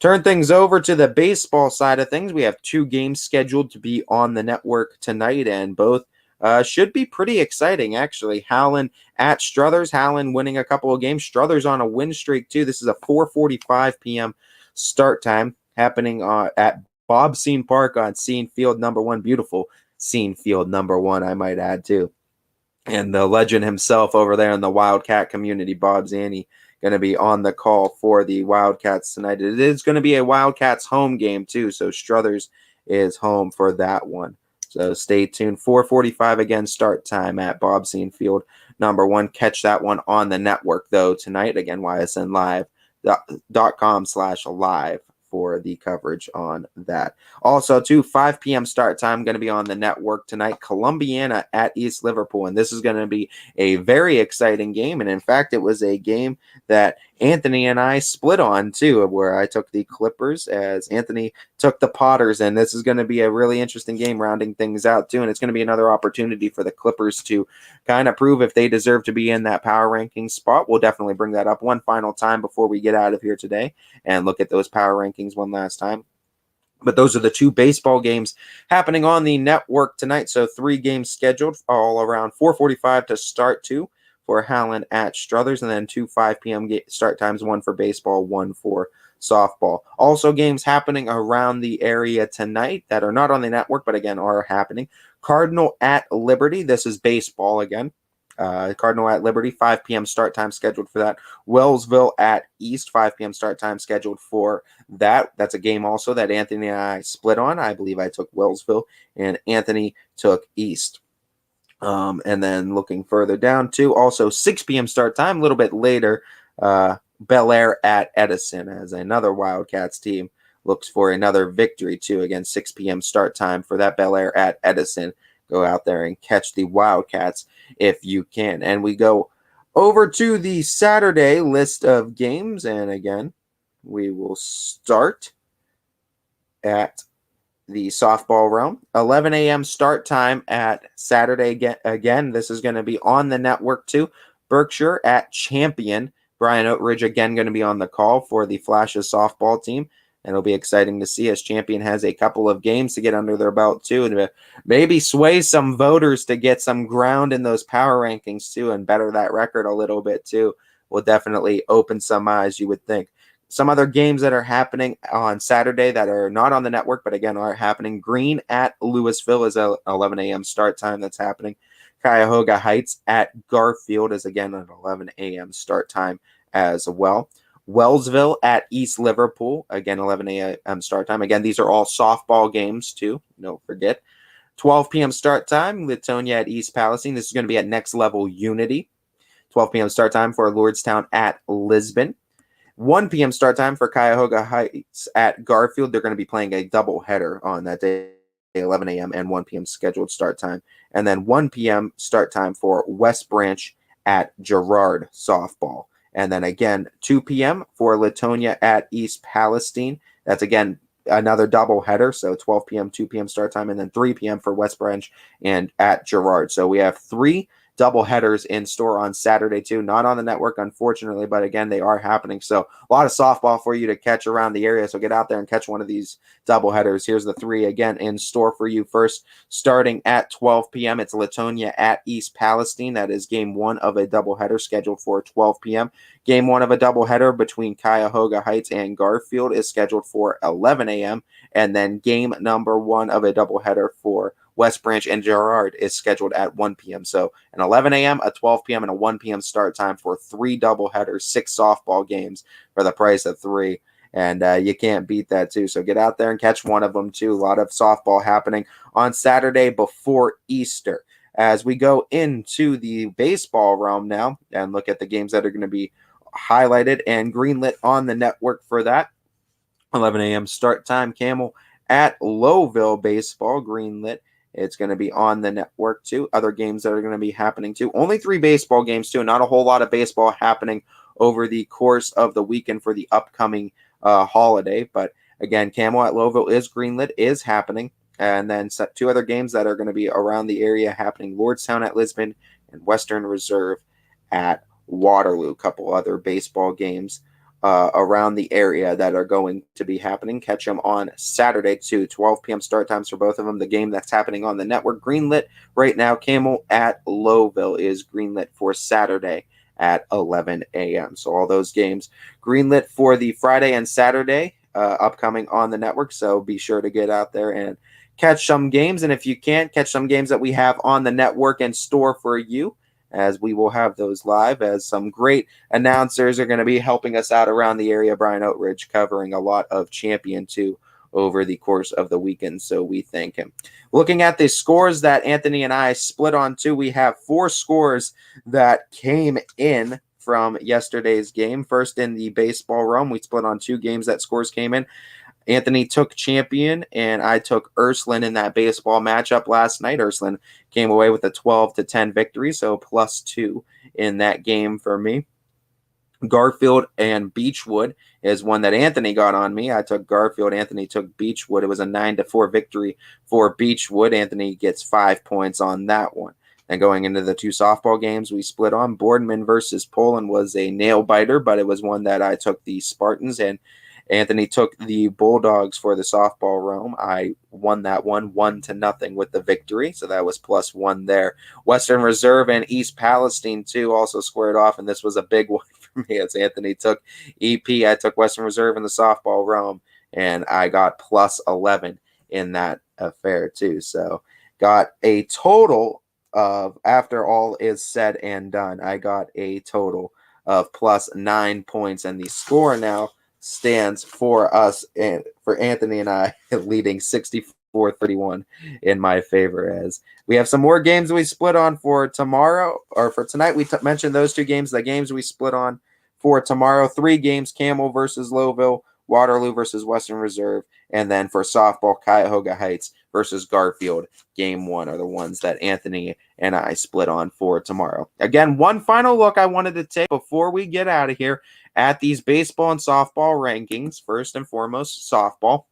Speaker 3: Turn things over to the baseball side of things. We have 2 games scheduled to be on the network tonight, and both should be pretty exciting, actually. Howland at Struthers. Howland winning a couple of games. Struthers on a win streak, too. This is a 4:45 p.m. start time happening at Bob Scene Park on Scene Field number 1. Beautiful Scene Field number 1, I might add, too. And the legend himself over there in the Wildcat community, Bob Zanny, going to be on the call for the Wildcats tonight. It is going to be a Wildcats home game, too, so Struthers is home for that one. So stay tuned. 4:45 again start time at Bobsine Field number 1. Catch that one on the network, though, tonight. Again, ysnlive.com/live for the coverage on that. Also, 5 p.m. start time, going to be on the network tonight. Columbiana at East Liverpool, and this is going to be a very exciting game. And in fact, it was a game that Anthony and I split on too, where I took the Clippers as Anthony took the Potters, and this is going to be a really interesting game, rounding things out too. And it's going to be another opportunity for the Clippers to kind of prove if they deserve to be in that power ranking spot. We'll definitely bring that up one final time before we get out of here today and look at those power rankings one last time. But those are the 2 baseball games happening on the network tonight. So 3 games scheduled, all around 4:45 to start 2 for Howland at Struthers, and then 2 5 p.m. start times, 1 for baseball, 1 for softball. Also games happening around the area tonight that are not on the network, but again are happening. Cardinal at Liberty. This is baseball again. Cardinal at Liberty, 5 p.m. start time scheduled for that. Wellsville at East, 5 p.m. start time scheduled for that. That's a game also that Anthony and I split on. I believe I took Wellsville and Anthony took East. And then looking further down too, also 6 p.m. start time, a little bit later, Bel Air at Edison as another Wildcats team looks for another victory too. Again, 6 p.m. start time for that Bel Air at Edison. Go out there and catch the Wildcats if you can. And we go over to the Saturday list of games. And again, we will start at the softball realm. 11 a.m. start time at Saturday again. This is going to be on the network too. Berkshire at Champion. Brian Oatridge again going to be on the call for the Flashes softball team. And it'll be exciting to see as Champion has a couple of games to get under their belt too, and maybe sway some voters to get some ground in those power rankings too and better that record a little bit too. Will definitely open some eyes, you would think. Some other games that are happening on Saturday that are not on the network, but again are happening. Green at Louisville is a 11 a.m. start time that's happening. Cuyahoga Heights at Garfield is again an 11 a.m. start time as well. Wellsville at East Liverpool, again, 11 a.m. start time. Again, these are all softball games, too. Don't forget. 12 p.m. start time, Latonia at East Palestine. This is going to be at Next Level Unity. 12 p.m. start time for Lordstown at Lisbon. 1 p.m. start time for Cuyahoga Heights at Garfield. They're going to be playing a doubleheader on that day, 11 a.m. and 1 p.m. scheduled start time. And then 1 p.m. start time for West Branch at Girard softball. And then again, 2 p.m. for Latonia at East Palestine. That's again another double header. So 12 p.m., 2 p.m. start time, and then 3 p.m. for West Branch and at Girard. So we have 3 double headers in store on Saturday too. Not on the network, unfortunately, but again, they are happening. So a lot of softball for you to catch around the area. So get out there and catch one of these double headers. Here's the 3 again in store for you. First, starting at 12 p.m., it's Latonia at East Palestine. That is game 1 of a double header scheduled for 12 p.m. Game 1 of a double header between Cuyahoga Heights and Garfield is scheduled for 11 a.m. And then game number 1 of a double header for West Branch and Girard is scheduled at 1 p.m. So an 11 a.m., a 12 p.m., and a 1 p.m. start time for 3 doubleheaders, 6 softball games for the price of 3. And you can't beat that too. So get out there and catch one of them too. A lot of softball happening on Saturday before Easter. As we go into the baseball realm now and look at the games that are going to be highlighted and greenlit on the network for that. 11 a.m. start time, Camel at Lowville baseball, greenlit. It's going to be on the network too. Other games that are going to be happening too. Only 3 baseball games too. Not a whole lot of baseball happening over the course of the weekend for the upcoming holiday. But again, Camel at Lowville is greenlit, is happening. And then 2 other games that are going to be around the area happening. Lordstown at Lisbon and Western Reserve at Waterloo. A couple other baseball games around the area that are going to be happening. Catch them on Saturday too. 12 p.m. start times for both of them. The game that's happening on the network, greenlit right now. Camel at Lowville is greenlit for Saturday at 11 a.m. So all those games greenlit for the Friday and Saturday upcoming on the network. So be sure to get out there and catch some games. And if you can't, catch some games that we have on the network and store for you, as we will have those live, as some great announcers are going to be helping us out around the area. Brian Oatridge covering a lot of Champion 2 over the course of the weekend, so we thank him. Looking at the scores that Anthony and I split on too, we have 4 scores that came in from yesterday's game. First, in the baseball realm, we split on 2 games that scores came in. Anthony took champion, and I took Ursuline in that baseball matchup last night. Ursuline came away with a 12-10 victory, so +2 in that game for me. Garfield and Beechwood is one that Anthony got on me. I took Garfield. Anthony took Beechwood. It was a 9-4 victory for Beechwood. Anthony gets 5 points on that one. And going into the 2 softball games we split on, Boardman versus Poland was a nail biter, but it was one that I took the Spartans, and Anthony took the Bulldogs for the softball realm. I won that one 1-0 with the victory, so that was +1 there. Western Reserve and East Palestine too also squared off, and this was a big one for me as Anthony took EP. I took Western Reserve in the softball realm, and I got +11 in that affair too. So got a total of, after all is said and done, I got a total of +9 points, and the score now stands for us and for Anthony and I leading 64-31 in my favor. As we have some more games we split on for tomorrow, or for tonight. We mentioned those 2 games. The games we split on for tomorrow: 3 games: Camel versus Lowville, Waterloo versus Western Reserve, and then for softball, Cuyahoga Heights versus Garfield. Game 1 are the ones that Anthony and I split on for tomorrow. Again, one final look I wanted to take before we get out of here at these baseball and softball rankings. First and foremost, softball.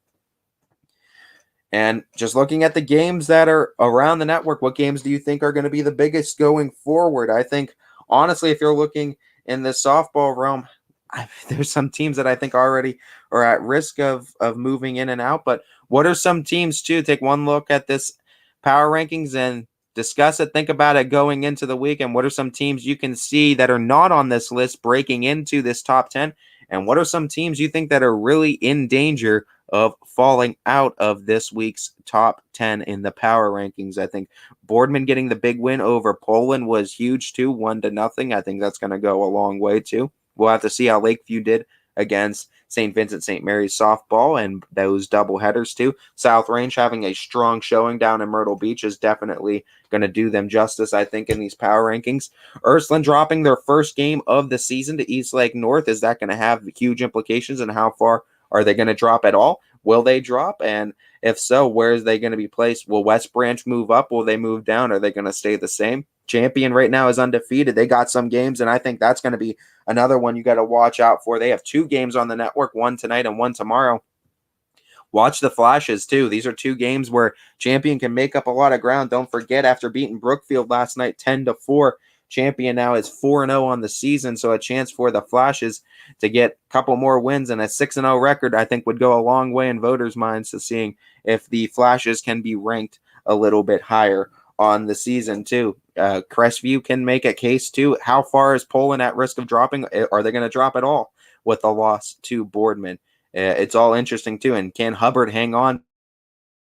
Speaker 3: And just looking at the games that are around the network, what games do you think are going to be the biggest going forward? I think, honestly, if you're looking in the softball realm, there's some teams that I think already are at risk of moving in and out. But what are some teams, too? Take one look at this power rankings and discuss it. Think about it going into the week. And what are some teams you can see that are not on this list breaking into this top 10? And what are some teams you think that are really in danger of falling out of this week's top 10 in the power rankings? I think Boardman getting the big win over Poland was huge, too, 1-0. I think that's going to go a long way, too. We'll have to see how Lakeview did against St. Vincent St. Mary's softball and those double headers too. South Range having a strong showing down in Myrtle Beach is definitely going to do them justice, I think, in these power rankings. Ursuline dropping their first game of the season to East Lake North. Is that going to have huge implications, and how far are they going to drop at all? Will they drop? And if so, where is they going to be placed? Will West Branch move up? Will they move down? Are they going to stay the same? Champion right now is undefeated. They got some games, and I think that's going to be another one you got to watch out for. They have 2 games on the network, one tonight and one tomorrow. Watch the Flashes, too. These are 2 games where Champion can make up a lot of ground. Don't forget, after beating Brookfield last night 10-4, Champion now is 4-0 on the season, so a chance for the Flashes to get a couple more wins, and a 6-0 record, I think, would go a long way in voters' minds to seeing if the Flashes can be ranked a little bit higher on the season, too. Crestview can make a case, too. How far is Poland at risk of dropping? Are they going to drop at all with the loss to Boardman? It's all interesting, too. And can Hubbard hang on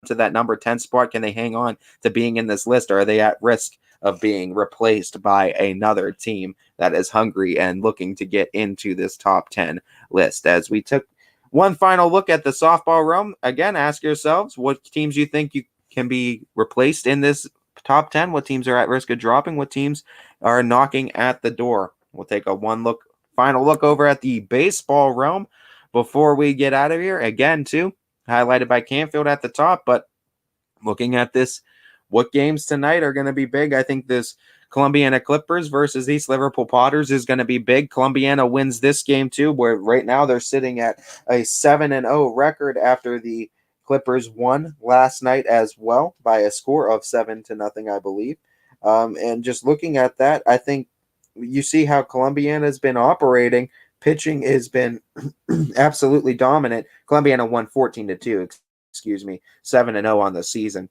Speaker 3: to that number 10 spot? Can they hang on to being in this list? Or are they at risk of being replaced by another team that is hungry and looking to get into this top 10 list? As we took one final look at the softball realm, again, ask yourselves what teams you think you can be replaced in this top 10, what teams are at risk of dropping, what teams are knocking at the door. We'll take a final look over at the baseball realm before we get out of here. Again, too, highlighted by Canfield at the top, but looking at this, what games tonight are going to be big? I think this Columbiana Clippers versus East Liverpool Potters is going to be big. Columbiana wins this game, too, where right now they're sitting at a 7-0 record after the Clippers won last night as well by a score of 7-0, I believe. And just looking at that, I think you see how Columbiana has been operating. Pitching has been absolutely dominant. Columbiana won 14-2, 7-0 on the season.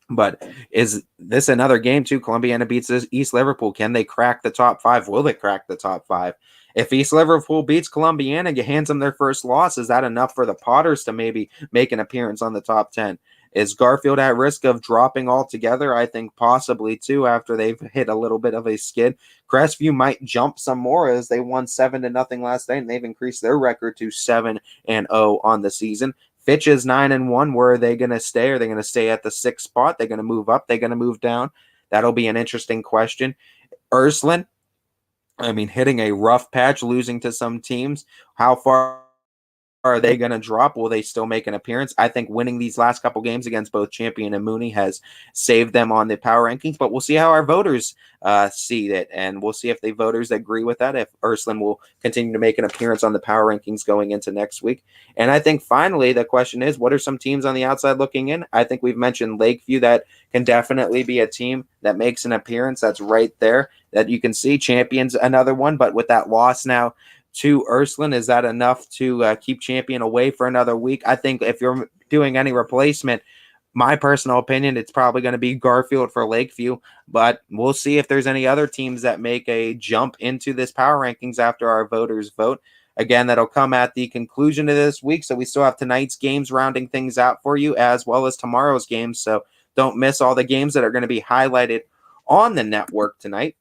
Speaker 3: But is this another game, too? Columbiana beats East Liverpool. Can they crack the top 5? Will they crack the top 5? If East Liverpool beats Columbiana, hands them their first loss, is that enough for the Potters to maybe make an appearance on the top 10? Is Garfield at risk of dropping altogether? I think possibly, too, after they've hit a little bit of a skid. Crestview might jump some more as they won 7-0 last night, and they've increased their record to 7-0 on the season. Fitch is 9-1. Where are they going to stay? Are they going to stay at the 6th spot? They're going to move up? They're going to move down? That'll be an interesting question. Ysn, hitting a rough patch, losing to some teams. How far are they going to drop? Will they still make an appearance? I think winning these last couple games against both Champion and Mooney has saved them on the power rankings, but we'll see how our voters see it, and we'll see if the voters agree with that, if Ysn will continue to make an appearance on the power rankings going into next week. And I think finally the question is, what are some teams on the outside looking in? I think we've mentioned Lakeview. That can definitely be a team that makes an appearance. That's right there that you can see. Champion's another one, but with that loss now to Ysn, is that enough to keep Champion away for another week? I think if you're doing any replacement, my personal opinion, it's probably going to be Garfield for Lakeview, but we'll see if there's any other teams that make a jump into this power rankings after our voters vote. Again, that'll come at the conclusion of this week, so we still have tonight's games rounding things out for you, as well as tomorrow's games, so don't miss all the games that are going to be highlighted on the network tonight,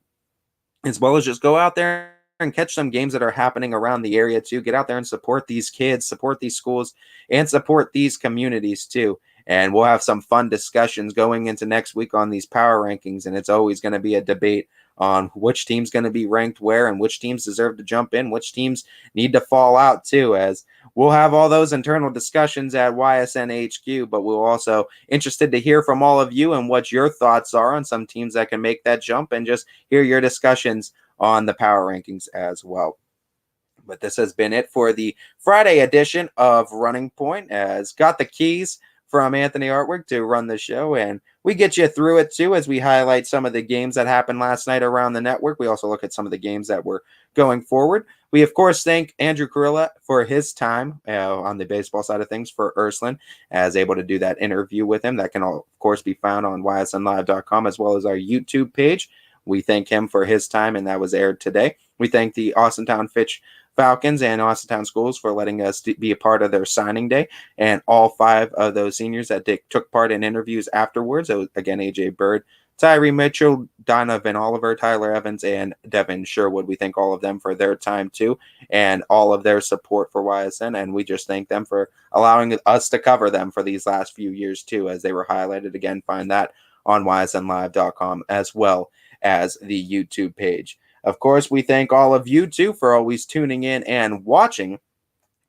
Speaker 3: as well as just go out there and catch some games that are happening around the area too. Get out there and support these kids, support these schools, and support these communities too. And we'll have some fun discussions going into next week on these power rankings, and it's always going to be a debate on which team's going to be ranked where and which teams deserve to jump in, which teams need to fall out too, as we'll have all those internal discussions at YSN HQ, but we're also interested to hear from all of you and what your thoughts are on some teams that can make that jump, and just hear your discussions on the power rankings as well. But this has been it for the Friday edition of Running Point, as got the keys from Anthony Artwork to run the show, and we get you through it too as we highlight some of the games that happened last night around the network. We also look at some of the games that were going forward. We, of course, thank Andrew Carilla for his time on the baseball side of things for Ysn, as able to do that interview with him. That can, of course, be found on ysnlive.com as well as our YouTube page. We thank him for his time, and that was aired today. We thank the Austintown Fitch Falcons and Austintown Schools for letting us be a part of their signing day, and all 5 of those seniors that took part in interviews afterwards. It was, again, AJ Bird, Tyree Mitchell, Donovan Oliver, Tyler Evans, and Devon Sherwood. We thank all of them for their time too, and all of their support for YSN, and we just thank them for allowing us to cover them for these last few years too, as they were highlighted. Again, find that on ysnlive.com as well as the YouTube page. Of course, we thank all of you too for always tuning in and watching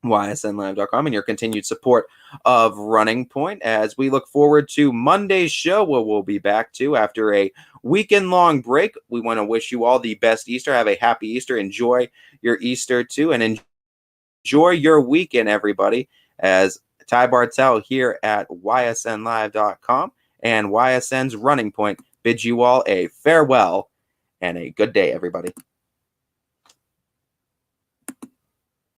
Speaker 3: ysnlive.com and your continued support of Running Point, as we look forward to Monday's show, where we'll be back to after a weekend-long break. We want to wish you all the best Easter. Have a happy Easter. Enjoy your Easter too, and enjoy your weekend, everybody, as Ty Bartell here at ysnlive.com and YSN's Running Point bids you all a farewell and a good day, everybody.